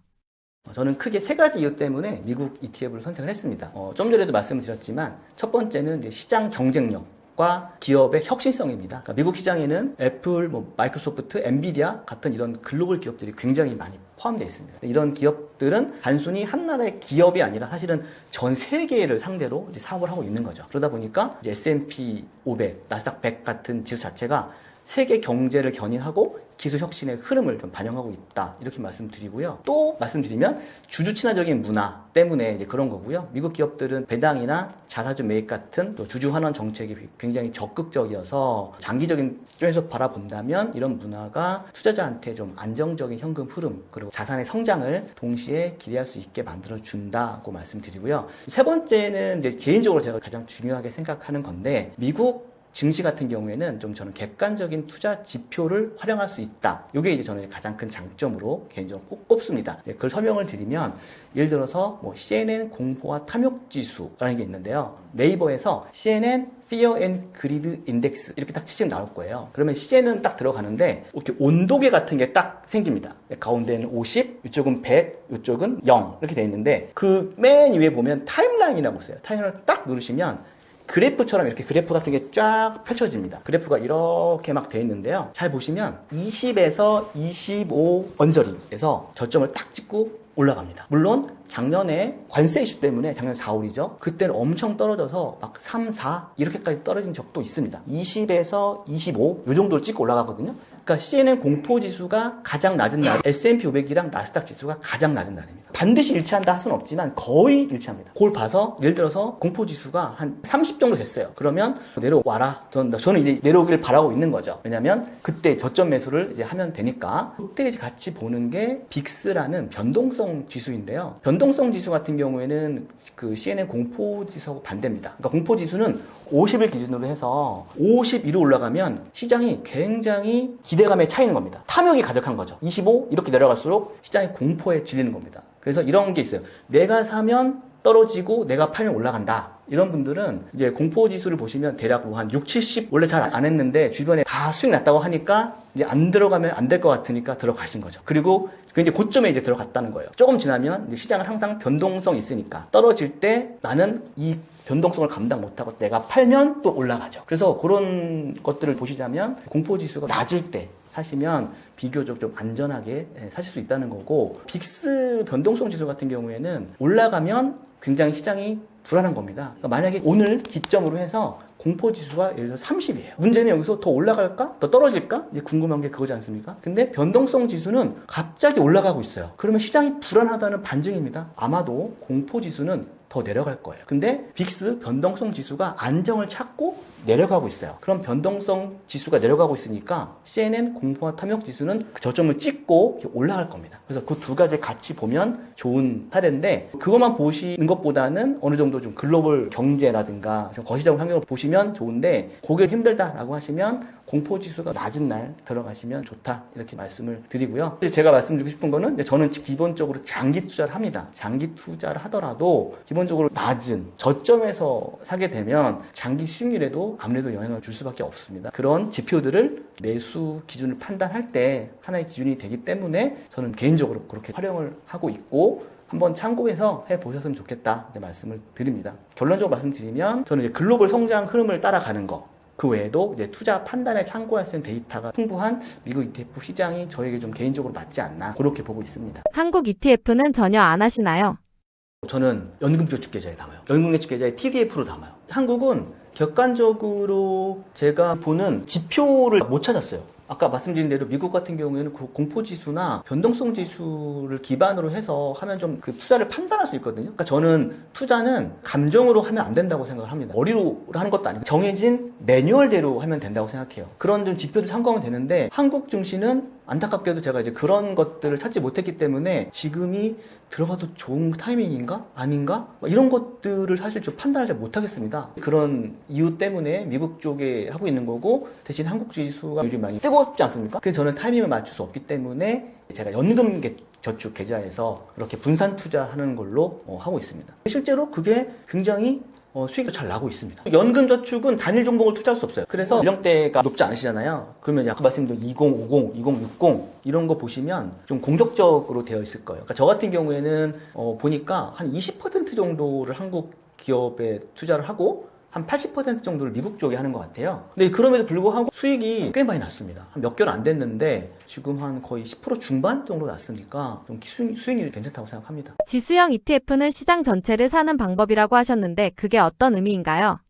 저는 크게 세 가지 이유 때문에 미국 ETF를 선택을 했습니다. 좀 전에도 말씀을 드렸지만 첫 번째는 이제 시장 경쟁력과 기업의 혁신성입니다. 그러니까 미국 시장에는 애플, 마이크로소프트, 엔비디아 같은 이런 글로벌 기업들이 굉장히 많이 포함되어 있습니다. 이런 기업들은 단순히 한 나라의 기업이 아니라 사실은 전 세계를 상대로 이제 사업을 하고 있는 거죠. 그러다 보니까 이제 S&P 500, 나스닥 100 같은 지수 자체가 세계 경제를 견인하고 기술 혁신의 흐름을 좀 반영하고 있다. 이렇게 말씀드리고요. 또 말씀드리면 주주 친화적인 문화 때문에 이제 그런 거고요. 미국 기업들은 배당이나 자사주 매입 같은 또 주주 환원 정책이 굉장히 적극적이어서 장기적인 쪽에서 바라본다면 이런 문화가 투자자한테 좀 안정적인 현금 흐름 그리고 자산의 성장을 동시에 기대할 수 있게 만들어 준다고 말씀드리고요. 세 번째는 이제 개인적으로 제가 가장 중요하게 생각하는 건데 미국 증시 같은 경우에는 좀 저는 객관적인 투자 지표를 활용할 수 있다. 이게 이제 저는 가장 큰 장점으로 개인적으로 꼭 꼽습니다. 그걸 설명을 드리면 예를 들어서 CNN 공포와 탐욕 지수라는 게 있는데요. 네이버에서 CNN Fear and Greed Index 이렇게 딱 치시면 나올 거예요. 그러면 CN은 딱 들어가는데 이렇게 온도계 같은 게 딱 생깁니다. 가운데는 50, 이쪽은 100, 이쪽은 0 이렇게 돼 있는데 그 맨 위에 보면 타임라인이라고 있어요. 타임라인을 딱 누르시면 그래프처럼 이렇게 그래프 같은 게 쫙 펼쳐집니다. 그래프가 이렇게 막 돼 있는데요. 잘 보시면 20에서 25 언저리에서 저점을 딱 찍고 올라갑니다. 물론 작년에 관세 이슈 때문에 작년 4, 5이죠. 그때는 엄청 떨어져서 막 3, 4 이렇게까지 떨어진 적도 있습니다. 20에서 25 이 정도를 찍고 올라가거든요. 그러니까 CNN 공포지수가 가장 낮은 날, S&P 500이랑 나스닥 지수가 가장 낮은 날입니다. 반드시 일치한다 할 수는 없지만 거의 일치합니다. 그걸 봐서 예를 들어서 공포지수가 한 30 정도 됐어요. 그러면 내려와라. 저는 이제 내려오기를 바라고 있는 거죠. 왜냐면 그때 저점 매수를 이제 하면 되니까. 그때 이제 같이 보는 게 빅스라는 변동성 지수인데요. 변동성 지수 같은 경우에는 그 CNN 공포지수하고 반대입니다. 그러니까 공포지수는 50을 기준으로 해서 50 위로 올라가면 시장이 굉장히 기대감에 차이는 겁니다. 탐욕이 가득한 거죠. 25 이렇게 내려갈수록 시장이 공포에 질리는 겁니다. 그래서 이런 게 있어요. 내가 사면 떨어지고 내가 팔면 올라간다. 이런 분들은 이제 공포지수를 보시면 대략 한 6, 70 원래 잘 안 했는데 주변에 다 수익 났다고 하니까 이제 안 들어가면 안 될 것 같으니까 들어가신 거죠. 그리고 그 이제 고점에 이제 들어갔다는 거예요. 조금 지나면 이제 시장은 항상 변동성이 있으니까 떨어질 때 나는 이 변동성을 감당 못하고 내가 팔면 또 올라가죠. 그래서 그런 것들을 보시자면 공포지수가 낮을 때 사시면 비교적 좀 안전하게 사실 수 있다는 거고 빅스 변동성 지수 같은 경우에는 올라가면 굉장히 시장이 불안한 겁니다. 그러니까 만약에 오늘 기점으로 해서 공포지수가 예를 들어 30이에요. 문제는 여기서 더 올라갈까? 더 떨어질까? 이제 궁금한 게 그거지 않습니까? 근데 변동성 지수는 갑자기 올라가고 있어요. 그러면 시장이 불안하다는 반증입니다. 아마도 공포지수는 더 내려갈 거예요. 근데 빅스 변동성 지수가 안정을 찾고 내려가고 있어요. 그럼 변동성 지수가 내려가고 있으니까 CNN 공포와 탐욕 지수는 그 저점을 찍고 올라갈 겁니다. 그래서 그 두 가지 같이 보면 좋은 사례인데 그것만 보시는 것보다는 어느 정도 좀 글로벌 경제라든가 좀 거시적 환경을 보시면 좋은데 그게 힘들다라고 하시면 공포 지수가 낮은 날 들어가시면 좋다 이렇게 말씀을 드리고요. 제가 말씀드리고 싶은 거는 저는 기본적으로 장기 투자를 합니다. 장기 투자를 하더라도 기본적으로 낮은 저점에서 사게 되면 장기 수익률에도 아무래도 영향을 줄 수밖에 없습니다. 그런 지표들을 매수 기준을 판단할 때 하나의 기준이 되기 때문에 저는 개인적으로 그렇게 활용을 하고 있고 한번 참고해서 해보셨으면 좋겠다 말씀을 드립니다. 결론적으로 말씀드리면 저는 이제 글로벌 성장 흐름을 따라가는 거 그 외에도 이제 투자 판단에 참고할 수 있는 데이터가 풍부한 미국 ETF 시장이 저에게 좀 개인적으로 맞지 않나 그렇게 보고 있습니다. 한국 ETF는 전혀 안 하시나요? 저는 연금저축 계좌에 담아요. 연금저축 계좌에 TDF로 담아요. 한국은 객관적으로 제가 보는 지표를 못 찾았어요. 아까 말씀드린 대로 미국 같은 경우에는 그 공포지수나 변동성 지수를 기반으로 해서 하면 좀 그 투자를 판단할 수 있거든요. 그러니까 저는 투자는 감정으로 하면 안 된다고 생각을 합니다. 머리로 하는 것도 아니고 정해진 매뉴얼대로 하면 된다고 생각해요. 그런 좀 지표들 참고하면 되는데 한국 증시는 안타깝게도 제가 이제 그런 것들을 찾지 못했기 때문에 지금이 들어가도 좋은 타이밍인가? 아닌가? 이런 것들을 사실 좀 판단을 잘 못하겠습니다. 그런 이유 때문에 미국 쪽에 하고 있는 거고 대신 한국 지수가 요즘 많이 뜨겁지 않습니까? 그래서 저는 타이밍을 맞출 수 없기 때문에 제가 연금 저축 계좌에서 그렇게 분산 투자하는 걸로 하고 있습니다. 실제로 그게 굉장히 수익이 잘 나고 있습니다. 연금 저축은 단일 종목을 투자할 수 없어요. 그래서 연령대가 높지 않으시잖아요. 그러면 아까 말씀드린 2050, 2060 이런 거 보시면 좀 공격적으로 되어 있을 거예요. 그러니까 저 같은 경우에는 보니까 한 20% 정도를 한국 기업에 투자를 하고 한 80% 정도를 미국 쪽에 하는 것 같아요. 근데 그럼에도 불구하고 수익이 꽤 많이 났습니다. 한 몇 개월 안 됐는데 지금 한 거의 10% 중반 정도 났으니까 좀 수익률이 괜찮다고 생각합니다. 지수형 ETF는 시장 전체를 사는 방법이라고 하셨는데 그게 어떤 의미인가요?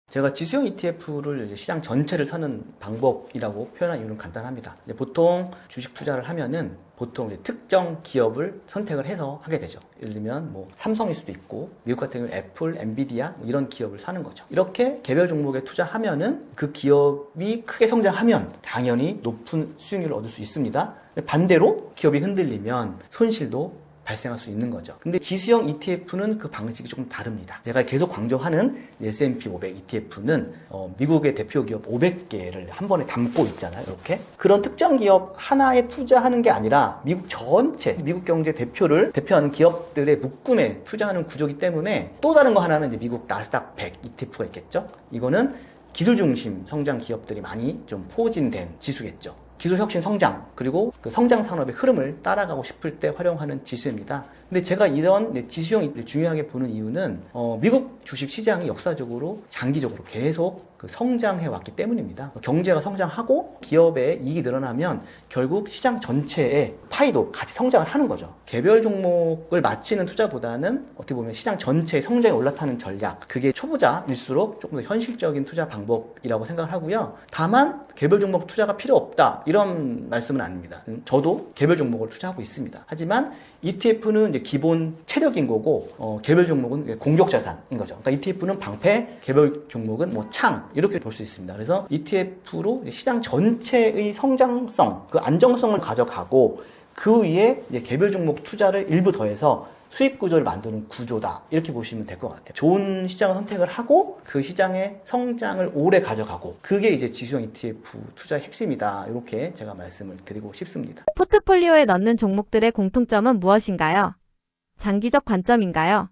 제가 지수형 ETF를 시장 전체를 사는 방법이라고 표현한 이유는 간단합니다. 보통 주식 투자를 하면은 보통 특정 기업을 선택을 해서 하게 되죠. 예를 들면 뭐 삼성일 수도 있고 미국 같은 경우는 애플, 엔비디아 이런 기업을 사는 거죠. 이렇게 개별 종목에 투자하면은 그 기업이 크게 성장하면 당연히 높은 수익률을 얻을 수 있습니다. 반대로 기업이 흔들리면 손실도 발생할 수 있는 거죠. 근데 지수형 ETF는 그 방식이 조금 다릅니다. 제가 계속 강조하는 S&P 500 ETF는 미국의 대표 기업 500개를 한 번에 담고 있잖아요. 이렇게 그런 특정 기업 하나에 투자하는 게 아니라 미국 전체, 미국 경제 대표를 대표하는 기업들의 묶음에 투자하는 구조이기 때문에 또 다른 거 하나는 이제 미국 나스닥 100 ETF가 있겠죠. 이거는 기술 중심 성장 기업들이 많이 좀 포진된 지수겠죠. 기술 혁신 성장, 그리고 그 성장 산업의 흐름을 따라가고 싶을 때 활용하는 지수입니다. 근데 제가 이런 지수형을 중요하게 보는 이유는 미국 주식 시장이 역사적으로 장기적으로 계속 그 성장해 왔기 때문입니다. 경제가 성장하고 기업의 이익이 늘어나면 결국 시장 전체의 파이도 같이 성장을 하는 거죠. 개별 종목을 맞히는 투자보다는 어떻게 보면 시장 전체의 성장에 올라타는 전략, 그게 초보자일수록 조금 더 현실적인 투자 방법이라고 생각을 하고요. 다만 개별 종목 투자가 필요 없다 이런 말씀은 아닙니다. 저도 개별 종목을 투자하고 있습니다. 하지만 ETF는 이제 기본 체력인 거고 개별 종목은 공격 자산인 거죠. 그러니까 ETF는 방패, 개별 종목은 뭐 창 이렇게 볼 수 있습니다. 그래서 ETF로 시장 전체의 성장성, 그 안정성을 가져가고 그 위에 이제 개별 종목 투자를 일부 더해서 수익 구조를 만드는 구조다. 이렇게 보시면 될 것 같아요. 좋은 시장을 선택을 하고 그 시장의 성장을 오래 가져가고 그게 이제 지수형 ETF 투자의 핵심이다. 이렇게 제가 말씀을 드리고 싶습니다. 포트폴리오에 넣는 종목들의 공통점은 무엇인가요? 장기적 관점인가요?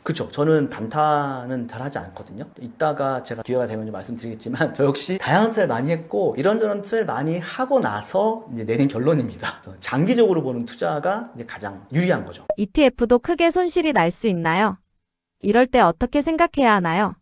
그렇죠. 저는 단타는 잘 하지 않거든요. 이따가 제가 기회가 되면 좀 말씀드리겠지만 저 역시 다양한 투자를 많이 했고 이런저런 투자를 많이 하고 나서 이제 내린 결론입니다. 장기적으로 보는 투자가 이제 가장 유리한 거죠. ETF도 크게 손실이 날 수 있나요? 이럴 때 어떻게 생각해야 하나요?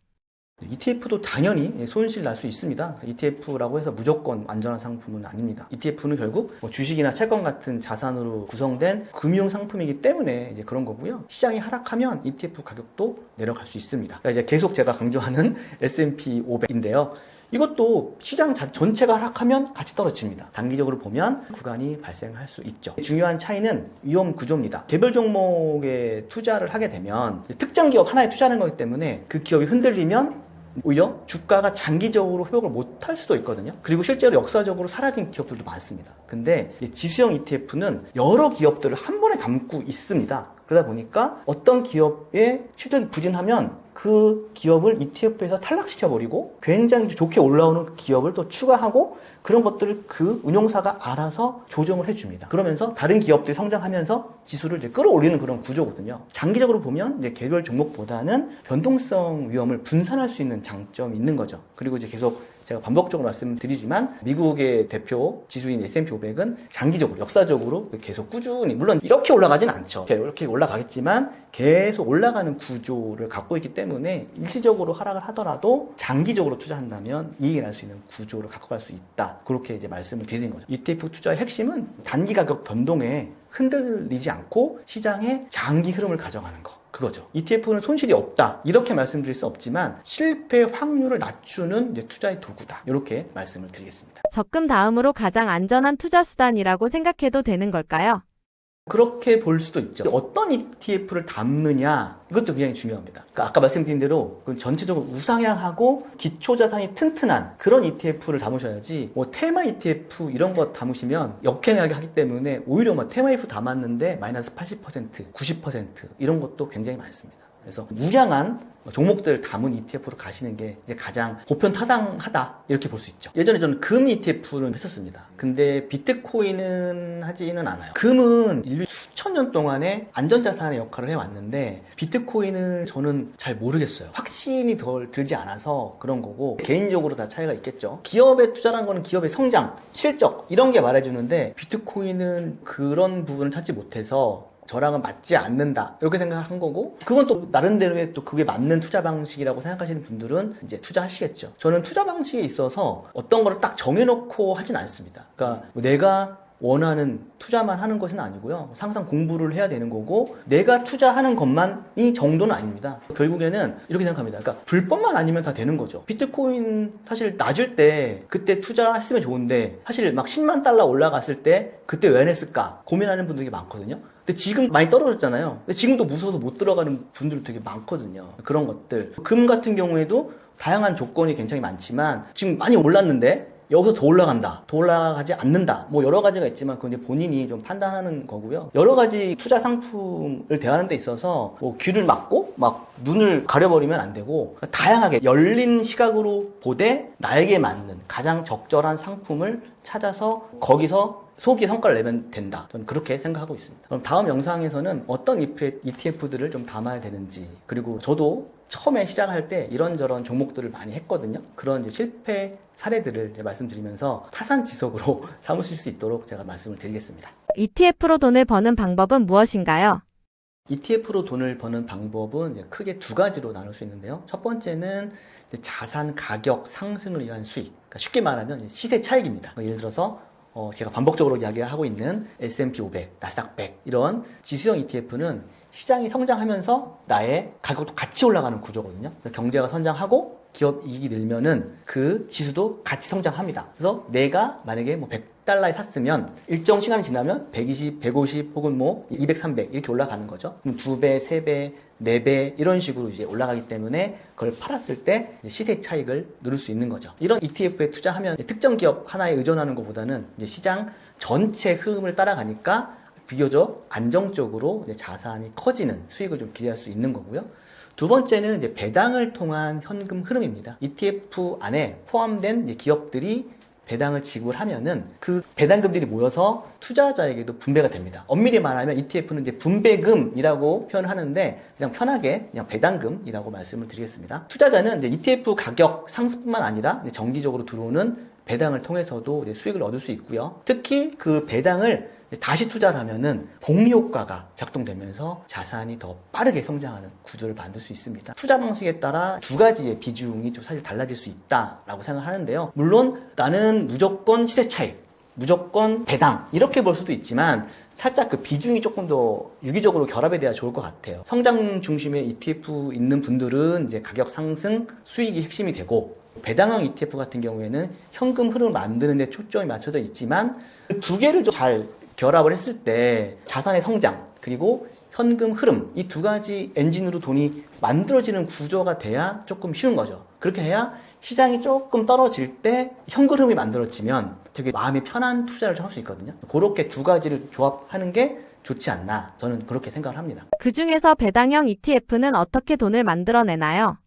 ETF도 당연히 손실 날 수 있습니다. ETF라고 해서 무조건 안전한 상품은 아닙니다. ETF는 결국 뭐 주식이나 채권 같은 자산으로 구성된 금융 상품이기 때문에 이제 그런 거고요. 시장이 하락하면 ETF 가격도 내려갈 수 있습니다. 그러니까 이제 계속 제가 강조하는 S&P 500인데요. 이것도 시장 전체가 하락하면 같이 떨어집니다. 단기적으로 보면 구간이 발생할 수 있죠. 중요한 차이는 위험 구조입니다. 개별 종목에 투자를 하게 되면 특정 기업 하나에 투자하는 거기 때문에 그 기업이 흔들리면 오히려 주가가 장기적으로 회복을 못할 수도 있거든요. 그리고 실제로 역사적으로 사라진 기업들도 많습니다. 근데 지수형 ETF는 여러 기업들을 한 번에 담고 있습니다. 그러다 보니까 어떤 기업의 실적이 부진하면 그 기업을 ETF에서 탈락시켜버리고 굉장히 좋게 올라오는 기업을 또 추가하고 그런 것들을 그 운용사가 알아서 조정을 해줍니다. 그러면서 다른 기업들이 성장하면서 지수를 이제 끌어올리는 그런 구조거든요. 장기적으로 보면 이제 개별 종목보다는 변동성 위험을 분산할 수 있는 장점이 있는 거죠. 그리고 이제 계속 제가 반복적으로 말씀드리지만 미국의 대표 지수인 S&P 500은 장기적으로 역사적으로 계속 꾸준히 물론 이렇게 올라가진 않죠. 이렇게 올라가겠지만 계속 올라가는 구조를 갖고 있기 때문에 일시적으로 하락을 하더라도 장기적으로 투자한다면 이익이 날 수 있는 구조를 갖고 갈 수 있다. 그렇게 이제 말씀을 드리는 거죠. ETF 투자의 핵심은 단기 가격 변동에 흔들리지 않고 시장의 장기 흐름을 가져가는 거. 그거죠. ETF는 손실이 없다. 이렇게 말씀드릴 수 없지만 실패 확률을 낮추는 이제 투자의 도구다. 이렇게 말씀을 드리겠습니다. 적금 다음으로 가장 안전한 투자 수단이라고 생각해도 되는 걸까요? 그렇게 볼 수도 있죠. 어떤 ETF를 담느냐 이것도 굉장히 중요합니다. 그러니까 아까 말씀드린 대로 전체적으로 우상향하고 기초자산이 튼튼한 그런 ETF를 담으셔야지 뭐 테마 ETF 이런 거 담으시면 역행하게 하기 때문에 오히려 막 테마 ETF 담았는데 마이너스 80%, 90% 이런 것도 굉장히 많습니다. 그래서 우량한 종목들을 담은 ETF로 가시는 게 이제 가장 보편타당하다 이렇게 볼 수 있죠. 예전에 저는 금 ETF는 했었습니다. 근데 비트코인은 하지는 않아요. 금은 인류 수천 년 동안에 안전자산의 역할을 해왔는데 비트코인은 저는 잘 모르겠어요. 확신이 덜 들지 않아서 그런 거고 개인적으로 다 차이가 있겠죠. 기업에 투자라는 거는 기업의 성장, 실적 이런 게 말해주는데 비트코인은 그런 부분을 찾지 못해서 저랑은 맞지 않는다 이렇게 생각한 거고 그건 또 나름대로의 또 그게 맞는 투자 방식이라고 생각하시는 분들은 이제 투자하시겠죠. 저는 투자 방식에 있어서 어떤 거를 딱 정해놓고 하진 않습니다. 그러니까 내가 원하는 투자만 하는 것은 아니고요. 항상 공부를 해야 되는 거고 내가 투자하는 것만이 정도는 아닙니다. 결국에는 이렇게 생각합니다. 그러니까 불법만 아니면 다 되는 거죠. 비트코인 사실 낮을 때 그때 투자했으면 좋은데 사실 막 10만 달러 올라갔을 때 그때 왜 안 했을까 고민하는 분들이 많거든요. 근데 지금 많이 떨어졌잖아요. 근데 지금도 무서워서 못 들어가는 분들이 되게 많거든요. 그런 것들. 금 같은 경우에도 다양한 조건이 굉장히 많지만 지금 많이 올랐는데 여기서 더 올라간다, 더 올라가지 않는다, 뭐 여러 가지가 있지만 그건 이제 본인이 좀 판단하는 거고요. 여러 가지 투자 상품을 대하는 데 있어서 뭐 귀를 막고 막 눈을 가려버리면 안 되고 다양하게 열린 시각으로 보되 나에게 맞는 가장 적절한 상품을 찾아서 거기서 소기 성과를 내면 된다. 저는 그렇게 생각하고 있습니다. 그럼 다음 영상에서는 어떤 ETF들을 좀 담아야 되는지 그리고 저도 처음에 시작할 때 이런저런 종목들을 많이 했거든요. 그런 이제 실패 사례들을 말씀드리면서 타산지석으로 삼으실 수 있도록 제가 말씀을 드리겠습니다. ETF로 돈을 버는 방법은 무엇인가요? ETF로 돈을 버는 방법은 이제 크게 두 가지로 나눌 수 있는데요. 첫 번째는 이제 자산 가격 상승을 위한 수익. 그러니까 쉽게 말하면 시세 차익입니다. 예를 들어서 제가 반복적으로 이야기하고 있는 S&P 500, 나스닥 100 이런 지수형 ETF는 시장이 성장하면서 나의 가격도 같이 올라가는 구조거든요. 경제가 성장하고 기업 이익이 늘면은 그 지수도 같이 성장합니다. 그래서 내가 만약에 뭐 100달러에 샀으면 일정 시간이 지나면 120, 150 혹은 뭐 200, 300 이렇게 올라가는 거죠. 그럼 2배, 3배, 4배 이런 식으로 이제 올라가기 때문에 그걸 팔았을 때 시세 차익을 누릴 수 있는 거죠. 이런 ETF에 투자하면 특정 기업 하나에 의존하는 것보다는 이제 시장 전체 흐름을 따라가니까 비교적 안정적으로 이제 자산이 커지는 수익을 좀 기대할 수 있는 거고요. 두 번째는 이제 배당을 통한 현금 흐름입니다. ETF 안에 포함된 이제 기업들이 배당을 지급하면은 그 배당금들이 모여서 투자자에게도 분배가 됩니다. 엄밀히 말하면 ETF는 이제 분배금이라고 표현을 하는데 그냥 편하게 그냥 배당금이라고 말씀을 드리겠습니다. 투자자는 이제 ETF 가격 상승뿐만 아니라 이제 정기적으로 들어오는 배당을 통해서도 이제 수익을 얻을 수 있고요. 특히 그 배당을 다시 투자를 하면은 복리 효과가 작동되면서 자산이 더 빠르게 성장하는 구조를 만들 수 있습니다. 투자 방식에 따라 두 가지의 비중이 좀 사실 달라질 수 있다라고 생각하는데요. 물론 나는 무조건 시세 차익, 무조건 배당 이렇게 볼 수도 있지만 살짝 그 비중이 조금 더 유기적으로 결합이 돼야 좋을 것 같아요. 성장 중심의 ETF 있는 분들은 이제 가격 상승, 수익이 핵심이 되고 배당형 ETF 같은 경우에는 현금 흐름을 만드는 데 초점이 맞춰져 있지만 그 두 개를 좀 잘 결합을 했을 때 자산의 성장 그리고 현금 흐름 이 두 가지 엔진으로 돈이 만들어지는 구조가 돼야 조금 쉬운 거죠. 그렇게 해야 시장이 조금 떨어질 때 현금 흐름이 만들어지면 되게 마음이 편한 투자를 할 수 있거든요. 그렇게 두 가지를 조합하는 게 좋지 않나 저는 그렇게 생각을 합니다. 그 중에서 배당형 ETF는 어떻게 돈을 만들어내나요?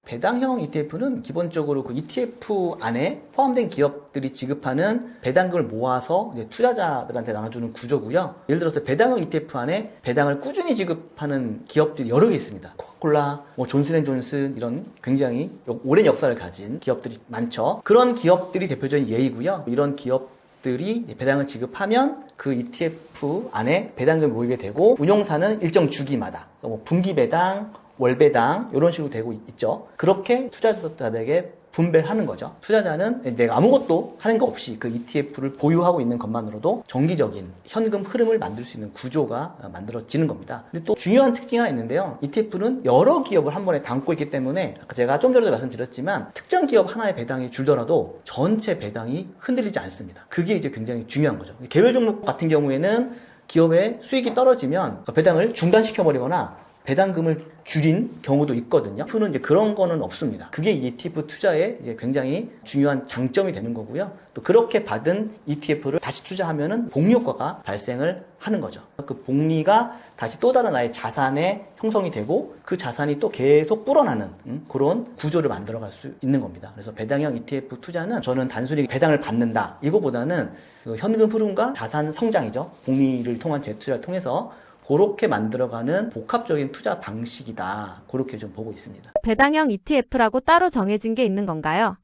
배당형 ETF는 기본적으로 그 ETF 안에 포함된 기업들이 지급하는 배당금을 모아서 이제 투자자들한테 나눠주는 구조고요. 예를 들어서 배당형 ETF 안에 배당을 꾸준히 지급하는 기업들이 여러 개 있습니다. 코카콜라, 뭐 존슨앤존슨 이런 굉장히 오랜 역사를 가진 기업들이 많죠. 그런 기업들이 대표적인 예이고요. 이런 기업들이 배당을 지급하면 그 ETF 안에 배당금이 모이게 되고 운용사는 일정 주기마다 뭐 분기 배당, 월배당 이런 식으로 되고 있죠. 그렇게 투자자들에게 분배를 하는 거죠. 투자자는 내가 아무것도 하는 거 없이 그 ETF를 보유하고 있는 것만으로도 정기적인 현금 흐름을 만들 수 있는 구조가 만들어지는 겁니다. 근데 또 중요한 특징이 하나 있는데요. ETF는 여러 기업을 한 번에 담고 있기 때문에 아까 제가 좀 전에도 말씀드렸지만 특정 기업 하나의 배당이 줄더라도 전체 배당이 흔들리지 않습니다. 그게 이제 굉장히 중요한 거죠. 개별 종목 같은 경우에는 기업의 수익이 떨어지면 배당을 중단시켜버리거나 배당금을 줄인 경우도 있거든요. ETF는 이제 그런 거는 없습니다. 그게 ETF 투자의 이제 굉장히 중요한 장점이 되는 거고요. 또 그렇게 받은 ETF를 다시 투자하면은 복리 효과가 발생을 하는 거죠. 그 복리가 다시 또 다른 나의 자산의 형성이 되고 그 자산이 또 계속 불어나는 그런 구조를 만들어갈 수 있는 겁니다. 그래서 배당형 ETF 투자는 저는 단순히 배당을 받는다 이거보다는 그 현금 흐름과 자산 성장이죠. 복리를 통한 재투자를 통해서 그렇게 만들어가는 복합적인 투자 방식이다. 그렇게 좀 보고 있습니다. 배당형 ETF라고 따로 정해진 게 있는 건가요?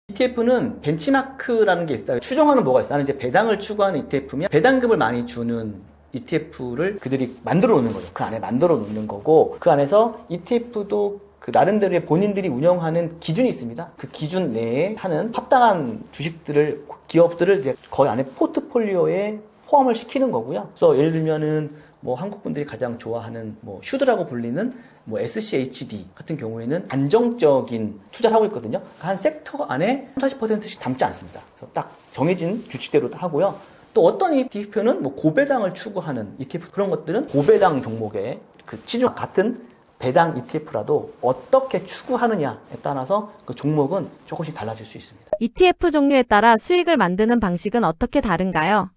ETF는 벤치마크라는 게 있어요. 추정하는 뭐가 있어요. 나는 이제 배당을 추구하는 ETF면 배당금을 많이 주는 ETF를 그들이 만들어 놓는 거죠. 그 안에 만들어 놓는 거고 그 안에서 ETF도 그 나름대로의 본인들이 운영하는 기준이 있습니다. 그 기준 내에 하는 합당한 주식들을 기업들을 이제 거의 안에 포트폴리오에 포함을 시키는 거고요. 그래서 예를 들면은 뭐 한국 분들이 가장 좋아하는 뭐 슈드라고 불리는 뭐 SCHD 같은 경우에는 안정적인 투자를 하고 있거든요. 한 섹터 안에 40%씩 담지 않습니다. 그래서 딱 정해진 규칙대로 하고요. 또 어떤 ETF는 뭐 고배당을 추구하는 ETF 그런 것들은 고배당 종목의 그 치중 같은 배당 ETF라도 어떻게 추구하느냐에 따라서 그 종목은 조금씩 달라질 수 있습니다. ETF 종류에 따라 수익을 만드는 방식은 어떻게 다른가요?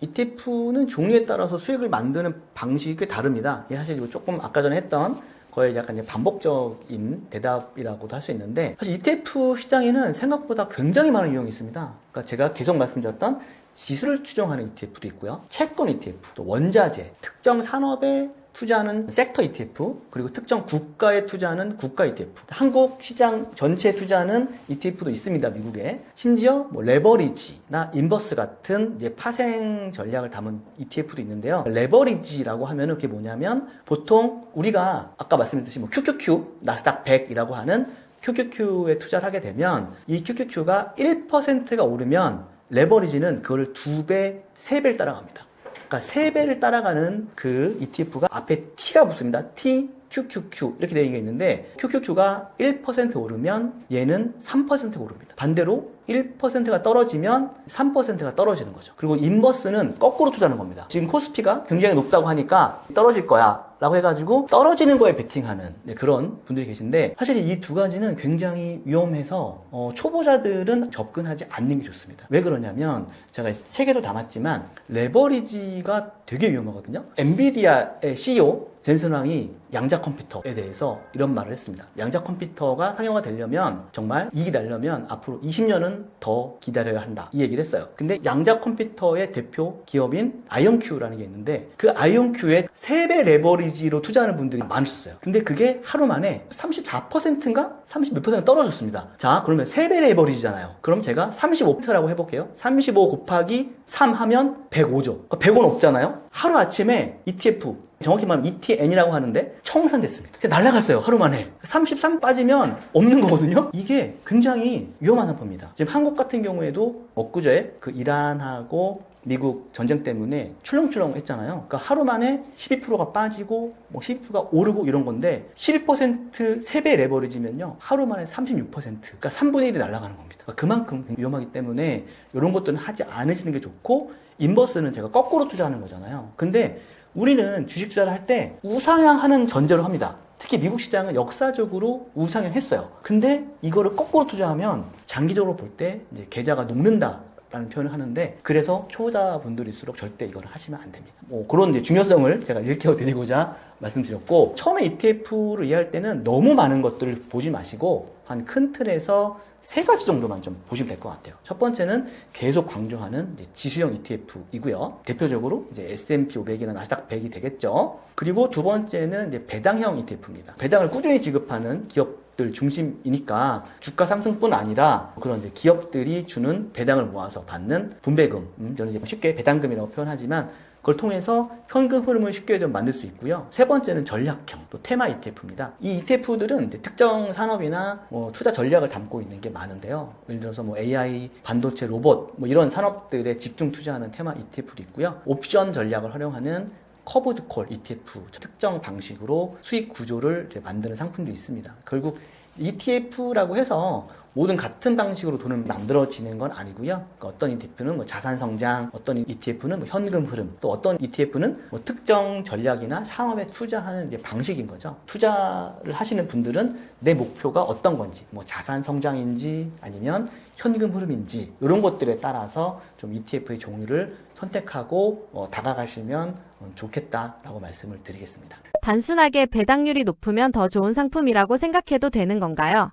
ETF는 종류에 따라서 수익을 만드는 방식이 꽤 다릅니다. 이게 사실 조금 아까 전에 했던 거의 약간 이제 반복적인 대답이라고도 할 수 있는데 사실 ETF 시장에는 생각보다 굉장히 많은 유형이 있습니다. 그러니까 제가 계속 말씀드렸던 지수를 추정하는 ETF도 있고요. 채권 ETF, 또 원자재, 특정 산업에 투자하는 섹터 ETF, 그리고 특정 국가에 투자하는 국가 ETF, 한국 시장 전체에 투자하는 ETF도 있습니다, 미국에. 심지어 뭐 레버리지나 인버스 같은 이제 파생 전략을 담은 ETF도 있는데요. 레버리지라고 하면은 그게 뭐냐면 보통 우리가 아까 말씀드렸듯이 뭐 QQQ, 나스닥 100이라고 하는 QQQ에 투자를 하게 되면 이 QQQ가 1%가 오르면 레버리지는 그거를 2배, 3배를 따라갑니다. 그러니까 3배를 따라가는 그 ETF가 앞에 T가 붙습니다. T, QQQ 이렇게 되어 있는데 QQQ가 1% 오르면 얘는 3% 오릅니다. 반대로 1%가 떨어지면 3%가 떨어지는 거죠. 그리고 인버스는 거꾸로 투자하는 겁니다. 지금 코스피가 굉장히 높다고 하니까 떨어질 거야 라고 해가지고 떨어지는 거에 베팅하는 그런 분들이 계신데 사실 이 두 가지는 굉장히 위험해서 초보자들은 접근하지 않는 게 좋습니다. 왜 그러냐면 제가 책에도 담았지만 레버리지가 되게 위험하거든요. 엔비디아의 CEO 젠슨 황이 양자 컴퓨터에 대해서 이런 말을 했습니다. 양자 컴퓨터가 상용화 되려면 정말 이익이 나려면 앞으로 20년은 더 기다려야 한다. 이 얘기를 했어요. 근데 양자 컴퓨터의 대표 기업인 아이온큐라는 게 있는데 그 아이온큐의 3배 레버리지로 투자하는 분들이 많으셨어요. 근데 그게 하루 만에 34%인가? 30 몇 퍼센트 떨어졌습니다. 자, 그러면 3배 레버리지잖아요. 그럼 제가 35%라고 해볼게요. 35 곱하기 3 하면 105죠. 100원 없잖아요? 하루 아침에 ETF 정확히 말하면 ETN이라고 하는데 청산됐습니다. 날아갔어요. 하루 만에. 33 빠지면 없는 거거든요. 이게 굉장히 위험한 상품입니다. 지금 한국 같은 경우에도 엊그제 그 이란하고 미국 전쟁 때문에 출렁출렁 했잖아요. 그러니까 하루 만에 12%가 빠지고 뭐 12%가 오르고 이런 건데 12% 3배 레버리지면요. 하루 만에 36% 그러니까 3분의 1이 날아가는 겁니다. 그러니까 그만큼 위험하기 때문에 이런 것들은 하지 않으시는 게 좋고 인버스는 제가 거꾸로 투자하는 거잖아요. 근데 우리는 주식 투자를 할 때 우상향하는 전제로 합니다. 특히 미국 시장은 역사적으로 우상향했어요. 근데 이거를 거꾸로 투자하면 장기적으로 볼 때 이제 계좌가 녹는다. 라는 표현을 하는데 그래서 초보자분들일수록 절대 이걸 하시면 안 됩니다. 뭐 그런 이제 중요성을 제가 일깨워드리고자 말씀드렸고 처음에 ETF를 이해할 때는 너무 많은 것들을 보지 마시고 한 큰 틀에서 3가지 정도만 좀 보시면 될 것 같아요. 첫 번째는 계속 강조하는 이제 지수형 ETF이고요. 대표적으로 이제 S&P 500이나 나스닥 100이 되겠죠. 그리고 두 번째는 이제 배당형 ETF입니다. 배당을 꾸준히 지급하는 기업들 중심이니까 주가 상승뿐 아니라 그런 이제 기업들이 주는 배당을 모아서 받는 분배금, 저는 이제 쉽게 배당금이라고 표현하지만 그걸 통해서 현금 흐름을 쉽게 좀 만들 수 있고요. 세 번째는 전략형, 또 테마 ETF입니다. 이 ETF들은 특정 산업이나 뭐 투자 전략을 담고 있는 게 많은데요. 예를 들어서 뭐 AI, 반도체, 로봇 뭐 이런 산업들에 집중 투자하는 테마 ETF도 있고요. 옵션 전략을 활용하는 커브드 콜 ETF, 특정 방식으로 수익 구조를 만드는 상품도 있습니다. 결국 ETF라고 해서 모든 같은 방식으로 돈은 만들어지는 건 아니고요. 그러니까 어떤 ETF는 뭐 자산 성장, 어떤 ETF는 뭐 현금 흐름, 또 어떤 ETF는 뭐 특정 전략이나 산업에 투자하는 이제 방식인 거죠. 투자를 하시는 분들은 내 목표가 어떤 건지, 뭐 자산 성장인지 아니면 현금 흐름인지 이런 것들에 따라서 좀 ETF의 종류를 선택하고 다가가시면 좋겠다라고 말씀을 드리겠습니다. 단순하게 배당률이 높으면 더 좋은 상품이라고 생각해도 되는 건가요?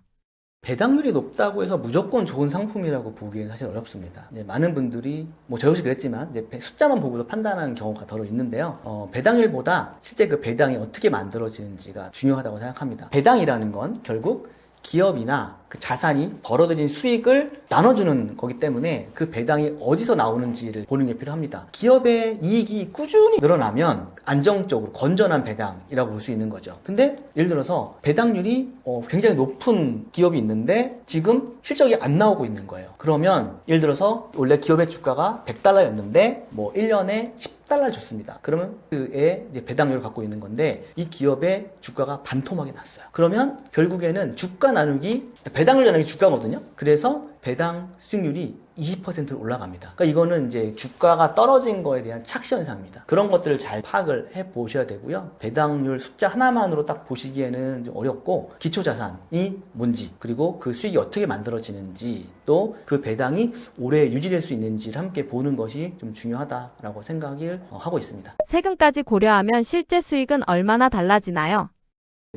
배당률이 높다고 해서 무조건 좋은 상품이라고 보기에는 사실 어렵습니다. 이제 많은 분들이 저 역시 그랬지만 이제 숫자만 보고서 판단하는 경우가 더러 있는데요. 배당률보다 실제 그 배당이 어떻게 만들어지는지가 중요하다고 생각합니다. 배당이라는 건 결국 기업이나 그 자산이 벌어들인 수익을 나눠주는 거기 때문에 그 배당이 어디서 나오는지를 보는 게 필요합니다. 기업의 이익이 꾸준히 늘어나면 안정적으로 건전한 배당이라고 볼 수 있는 거죠. 근데 예를 들어서 배당률이 굉장히 높은 기업이 있는데 지금 실적이 안 나오고 있는 거예요. 그러면 예를 들어서 원래 기업의 주가가 $100였는데 뭐 1년에 $10 줬습니다. 그러면 그의 배당률을 갖고 있는 건데 이 기업의 주가가 반토막이 났어요. 그러면 결국에는 주가 나누기 배당률 나누기 주가거든요. 그래서 배당 수익률이 20% 올라갑니다. 그러니까 이거는 이제 주가가 떨어진 거에 대한 착시 현상입니다. 그런 것들을 잘 파악을 해 보셔야 되고요. 배당률 숫자 하나만으로 딱 보시기에는 좀 어렵고 기초 자산이 뭔지 그리고 그 수익이 어떻게 만들어지는지 또 그 배당이 오래 유지될 수 있는지를 함께 보는 것이 좀 중요하다라고 생각을 하고 있습니다. 세금까지 고려하면 실제 수익은 얼마나 달라지나요?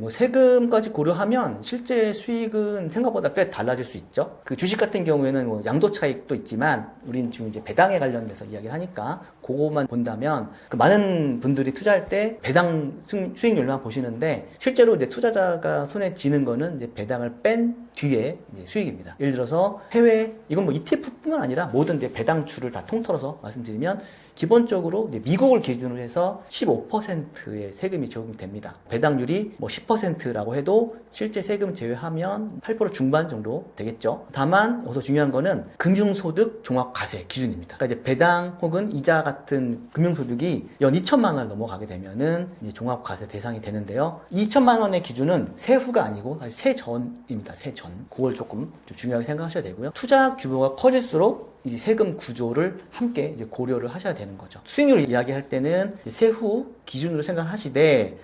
세금까지 고려하면 실제 수익은 생각보다 꽤 달라질 수 있죠. 그 주식 같은 경우에는 양도 차익도 있지만 우린 지금 이제 배당에 관련돼서 이야기를 하니까 그거만 본다면 그 많은 분들이 투자할 때 배당 수익률만 보시는데 실제로 이제 투자자가 손에 쥐는 거는 이제 배당을 뺀 뒤에 이제 수익입니다. 예를 들어서 해외 이건 뭐 ETF뿐만 아니라 모든 이제 배당주를 다 통틀어서 말씀드리면 기본적으로 이제 미국을 기준으로 해서 15%의 세금이 적용이 됩니다. 배당률이 뭐 10%라고 해도 실제 세금 제외하면 8% 중반 정도 되겠죠. 다만 여기서 중요한 거는 금융소득 종합과세 기준입니다. 그러니까 이제 배당 혹은 이자 같은 금융소득이 연 2천만 원을 넘어가게 되면은 이제 종합과세 대상이 되는데요. 2천만 원의 기준은 세후가 아니고 사실 세전입니다. 세전. 그걸 조금 좀 중요하게 생각하셔야 되고요. 투자 규모가 커질수록 이제 세금 구조를 함께 이제 고려를 하셔야 되는 거죠. 수익률을 이야기할 때는 세후 기준으로 생각하시되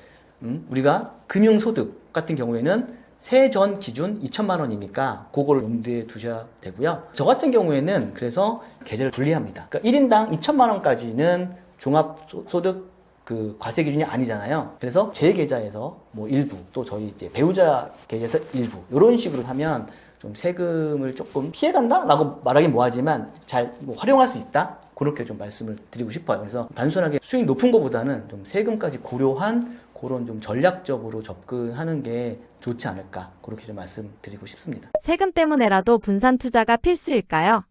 우리가 금융소득 같은 경우에는 세전 기준 2천만 원이니까 그거를 염두에 두셔야 되고요. 저 같은 경우에는 그래서 계좌를 분리합니다. 그러니까 1인당 2천만 원까지는 종합소득 그 과세 기준이 아니잖아요. 그래서 제 계좌에서 뭐 일부 또 저희 이제 배우자 계좌에서 일부 이런 식으로 하면 좀 세금을 조금 피해간다라고 말하긴 뭐하지만 잘 활용할 수 있다. 그렇게 좀 말씀을 드리고 싶어요. 그래서 단순하게 수익 높은 것보다는 좀 세금까지 고려한 그런 좀 전략적으로 접근하는 게 좋지 않을까. 그렇게 좀 말씀드리고 싶습니다. 세금 때문에라도 분산 투자가 필수일까요?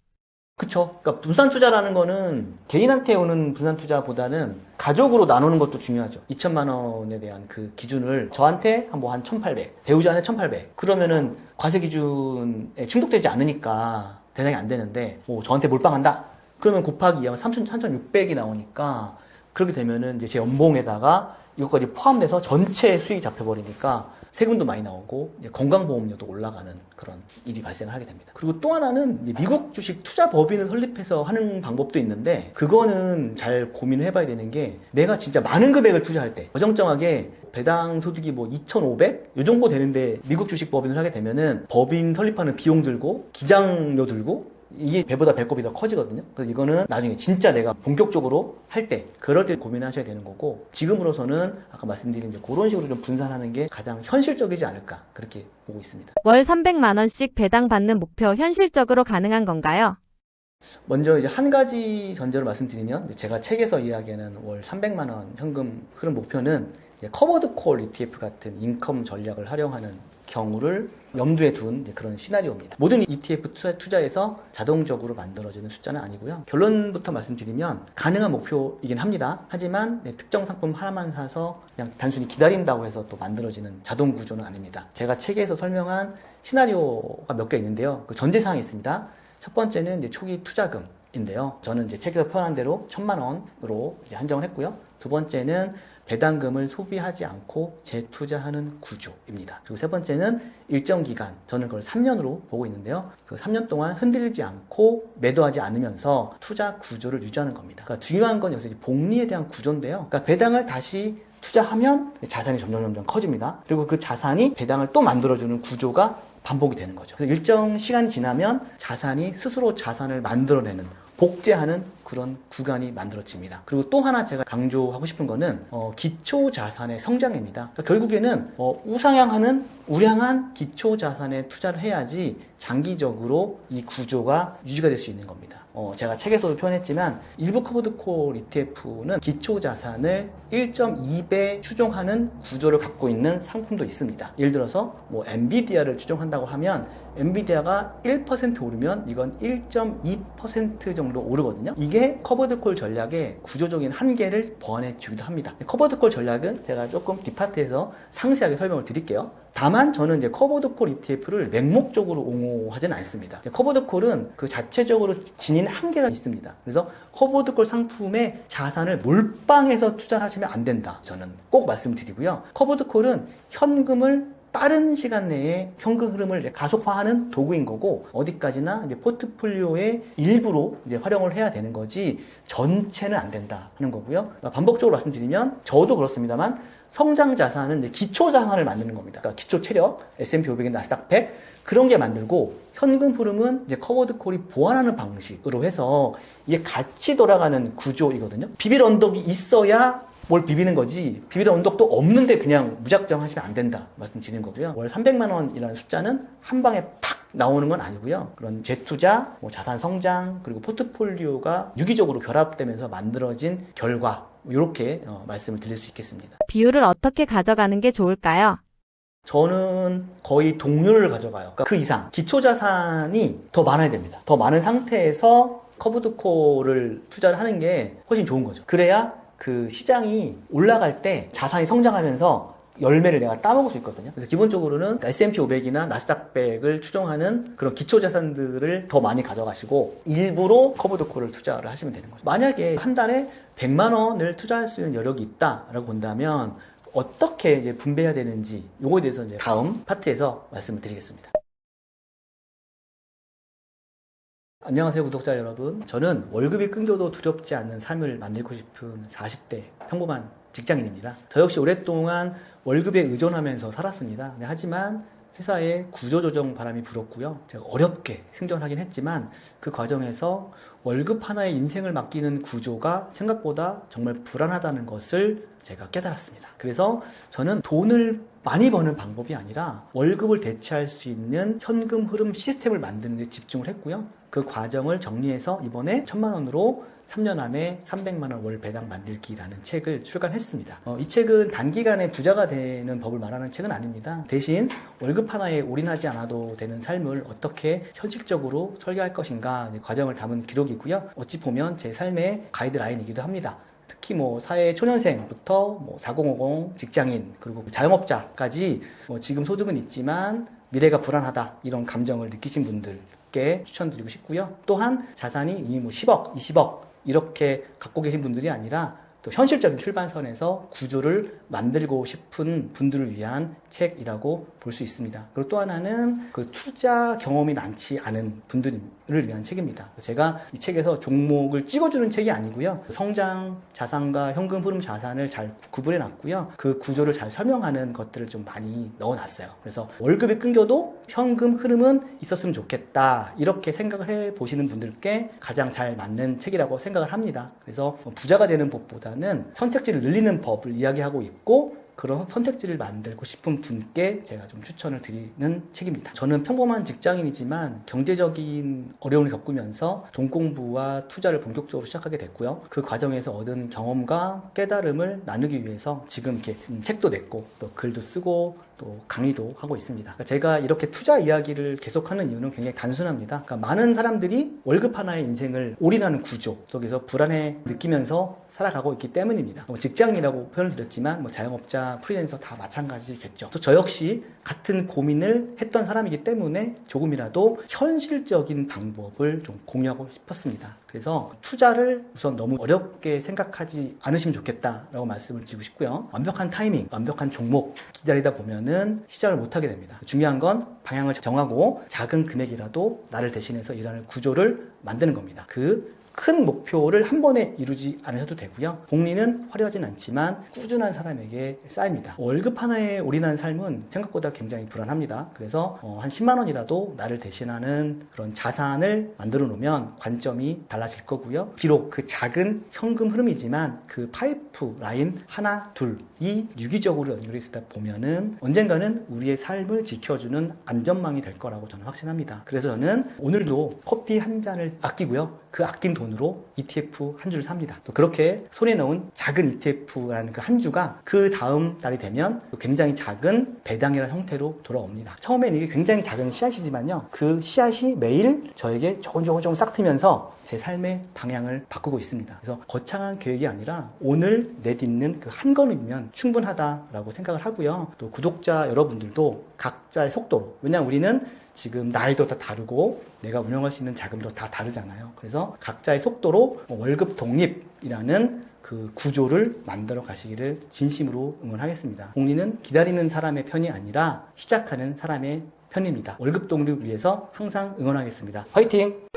그쵸. 그러니까 분산 투자라는 거는 개인한테 오는 분산 투자보다는 가족으로 나누는 것도 중요하죠. 2천만 원에 대한 그 기준을 저한테 한 1,800, 배우자한테 1,800. 그러면은 과세 기준에 충족되지 않으니까 대상이 안 되는데, 저한테 몰빵한다? 그러면 곱하기 2하면 3,600이 나오니까 그렇게 되면은 이제 제 연봉에다가 이것까지 포함돼서 전체 수익이 잡혀버리니까 세금도 많이 나오고 건강보험료도 올라가는 그런 일이 발생을 하게 됩니다. 그리고 또 하나는 미국 주식 투자 법인을 설립해서 하는 방법도 있는데 그거는 잘 고민을 해봐야 되는 게 내가 진짜 많은 금액을 투자할 때 어정쩡하게 배당 소득이 2,500? 이 정도 되는데 미국 주식 법인을 하게 되면은 법인 설립하는 비용 들고 기장료 들고 이게 배보다 배꼽이 더 커지거든요. 그래서 이거는 나중에 진짜 내가 본격적으로 할 때 그럴 때 고민하셔야 되는 거고 지금으로서는 아까 말씀드린 그런 식으로 좀 분산하는 게 가장 현실적이지 않을까 그렇게 보고 있습니다. 월 300만 원씩 배당 받는 목표 현실적으로 가능한 건가요? 먼저 이제 한 가지 전제로 말씀드리면 제가 책에서 이야기하는 월 300만 원 현금 흐름 목표는 커버드 콜 ETF 같은 인컴 전략을 활용하는 경우를 염두에 둔 그런 시나리오입니다. 모든 ETF 투자에서 자동적으로 만들어지는 숫자는 아니고요. 결론부터 말씀드리면 가능한 목표이긴 합니다. 하지만 특정 상품 하나만 사서 그냥 단순히 기다린다고 해서 또 만들어지는 자동 구조는 아닙니다. 제가 책에서 설명한 시나리오가 몇 개 있는데요. 그 전제사항이 있습니다. 첫 번째는 이제 초기 투자금인데요. 저는 이제 책에서 표현한 대로 1,000만 원으로 이제 한정을 했고요. 두 번째는 배당금을 소비하지 않고 재투자하는 구조입니다. 그리고 세 번째는 일정 기간, 저는 그걸 3년으로 보고 있는데요. 그 3년 동안 흔들리지 않고 매도하지 않으면서 투자 구조를 유지하는 겁니다. 그러니까 중요한 건 여기서 이제 복리에 대한 구조인데요. 그러니까 배당을 다시 투자하면 자산이 점점 커집니다. 그리고 그 자산이 배당을 또 만들어주는 구조가 반복이 되는 거죠. 그래서 일정 시간이 지나면 자산이 스스로 자산을 만들어내는, 복제하는 그런 구간이 만들어집니다. 그리고 또 하나 제가 강조하고 싶은 거는 기초 자산의 성장입니다. 그러니까 결국에는 우상향하는 우량한 기초 자산에 투자를 해야지 장기적으로 이 구조가 유지가 될 수 있는 겁니다. 제가 책에서도 표현했지만 일부 커버드콜 ETF는 기초 자산을 1.2배 추종하는 구조를 갖고 있는 상품도 있습니다. 예를 들어서 엔비디아를 추종한다고 하면 엔비디아가 1% 오르면 이건 1.2% 정도 오르거든요. 이게 커버드콜 전략의 구조적인 한계를 보완해 주기도 합니다. 커버드콜 전략은 제가 조금 뒷파트에서 상세하게 설명을 드릴게요. 다만 저는 이제 커버드콜 ETF를 맹목적으로 옹호하지는 않습니다. 커버드콜은 그 자체적으로 지닌 한계가 있습니다. 그래서 커버드콜 상품의 자산을 몰빵해서 투자를 하시면 안 된다. 저는 꼭 말씀드리고요. 커버드콜은 현금을 빠른 시간 내에 현금 흐름을 이제 가속화하는 도구인 거고, 어디까지나 이제 포트폴리오의 일부로 이제 활용을 해야 되는 거지 전체는 안 된다 하는 거고요. 반복적으로 말씀드리면 저도 그렇습니다만 성장 자산은 이제 기초 자산을 만드는 겁니다. 그러니까 기초 체력, S&P 500인 나스닥 100 그런 게 만들고, 현금 흐름은 이제 커버드콜이 보완하는 방식으로 해서 이게 같이 돌아가는 구조이거든요. 비빌 언덕이 있어야 뭘 비비는 거지, 비빌 언덕도 없는데 그냥 무작정 하시면 안 된다 말씀드리는 거고요. 월 300만 원이라는 숫자는 한 방에 팍 나오는 건 아니고요. 그런 재투자, 자산 성장, 그리고 포트폴리오가 유기적으로 결합되면서 만들어진 결과, 이렇게 말씀을 드릴 수 있겠습니다. 비율을 어떻게 가져가는 게 좋을까요? 저는 거의 동률을 가져가요. 그러니까 그 이상 기초 자산이 더 많아야 됩니다. 더 많은 상태에서 커버드콜을 투자를 하는 게 훨씬 좋은 거죠. 그래야 그 시장이 올라갈 때 자산이 성장하면서 열매를 내가 따먹을 수 있거든요. 그래서 기본적으로는 S&P 500이나 나스닥 100을 추종하는 그런 기초 자산들을 더 많이 가져가시고 일부러 커버드콜을 투자를 하시면 되는 거죠. 만약에 한 달에 100만 원을 투자할 수 있는 여력이 있다라고 본다면 어떻게 이제 분배해야 되는지, 요거에 대해서 이제 다음 파트에서 말씀을 드리겠습니다. 안녕하세요, 구독자 여러분. 저는 월급이 끊겨도 두렵지 않는 삶을 만들고 싶은 40대 평범한 직장인입니다. 저 역시 오랫동안 월급에 의존하면서 살았습니다. 하지만 회사에 구조조정 바람이 불었고요. 제가 어렵게 생존하긴 했지만 그 과정에서 월급 하나에 인생을 맡기는 구조가 생각보다 정말 불안하다는 것을 제가 깨달았습니다. 그래서 저는 돈을 많이 버는 방법이 아니라 월급을 대체할 수 있는 현금 흐름 시스템을 만드는 데 집중을 했고요. 그 과정을 정리해서 이번에 1,000만 원으로 3년 안에 300만 원 월 배당 만들기라는 책을 출간했습니다. 이 책은 단기간에 부자가 되는 법을 말하는 책은 아닙니다. 대신 월급 하나에 올인하지 않아도 되는 삶을 어떻게 현실적으로 설계할 것인가 과정을 담은 기록이고요. 어찌 보면 제 삶의 가이드라인이기도 합니다. 특히 사회 초년생부터 4050 직장인 그리고 자영업자까지 지금 소득은 있지만 미래가 불안하다 이런 감정을 느끼신 분들께 추천드리고 싶고요. 또한 자산이 이미 10억, 20억 이렇게 갖고 계신 분들이 아니라 또 현실적인 출발선에서 구조를 만들고 싶은 분들을 위한 책이라고 볼 수 있습니다. 그리고 또 하나는 그 투자 경험이 많지 않은 분들을 위한 책입니다. 제가 이 책에서 종목을 찍어주는 책이 아니고요. 성장 자산과 현금 흐름 자산을 잘 구분해 놨고요. 그 구조를 잘 설명하는 것들을 좀 많이 넣어놨어요. 그래서 월급이 끊겨도 현금 흐름은 있었으면 좋겠다 이렇게 생각을 해 보시는 분들께 가장 잘 맞는 책이라고 생각을 합니다. 그래서 부자가 되는 법보다는 선택지를 늘리는 법을 이야기하고 있고, 그런 선택지를 만들고 싶은 분께 제가 좀 추천을 드리는 책입니다. 저는 평범한 직장인이지만 경제적인 어려움을 겪으면서 돈 공부와 투자를 본격적으로 시작하게 됐고요. 그 과정에서 얻은 경험과 깨달음을 나누기 위해서 지금 이렇게 책도 냈고 또 글도 쓰고 또 강의도 하고 있습니다. 그러니까 제가 이렇게 투자 이야기를 계속하는 이유는 굉장히 단순합니다. 그러니까 많은 사람들이 월급 하나의 인생을 올인하는 구조 속에서 불안해 느끼면서 살아가고 있기 때문입니다. 뭐 직장인이라고 표현을 드렸지만 뭐 자영업자, 프리랜서 다 마찬가지겠죠. 또 저 역시 같은 고민을 했던 사람이기 때문에 조금이라도 현실적인 방법을 좀 공유하고 싶었습니다. 그래서 투자를 우선 너무 어렵게 생각하지 않으시면 좋겠다라고 말씀을 드리고 싶고요. 완벽한 타이밍, 완벽한 종목 기다리다 보면은 시작을 못하게 됩니다. 중요한 건 방향을 정하고 작은 금액이라도 나를 대신해서 일하는 구조를 만드는 겁니다. 그 큰 목표를 한 번에 이루지 않으셔도 되고요. 복리는 화려하진 않지만 꾸준한 사람에게 쌓입니다. 월급 하나에 올인하는 삶은 생각보다 굉장히 불안합니다. 그래서 한 10만 원이라도 나를 대신하는 그런 자산을 만들어 놓으면 관점이 달라질 거고요. 비록 그 작은 현금 흐름이지만 그 파이프 라인 하나, 둘이 유기적으로 연결이 되다 보면은 언젠가는 우리의 삶을 지켜주는 안전망이 될 거라고 저는 확신합니다. 그래서 저는 오늘도 커피 한 잔을 아끼고요. 그 아낀 돈으로 ETF 한 주를 삽니다. 또 그렇게 손에 넣은 작은 ETF라는 그 한 주가 그 다음 달이 되면 굉장히 작은 배당이라는 형태로 돌아옵니다. 처음에는 이게 굉장히 작은 씨앗이지만요. 그 씨앗이 매일 저에게 조금 싹트면서 제 삶의 방향을 바꾸고 있습니다. 그래서 거창한 계획이 아니라 오늘 내딛는 그 한 걸음이면 충분하다라고 생각을 하고요. 또 구독자 여러분들도 각자의 속도로, 왜냐하면 우리는 지금 나이도 다 다르고 내가 운영할 수 있는 자금도 다 다르잖아요. 그래서 각자의 속도로 월급 독립이라는 그 구조를 만들어 가시기를 진심으로 응원하겠습니다. 복리는 기다리는 사람의 편이 아니라 시작하는 사람의 편입니다. 월급 독립을 위해서 항상 응원하겠습니다. 화이팅!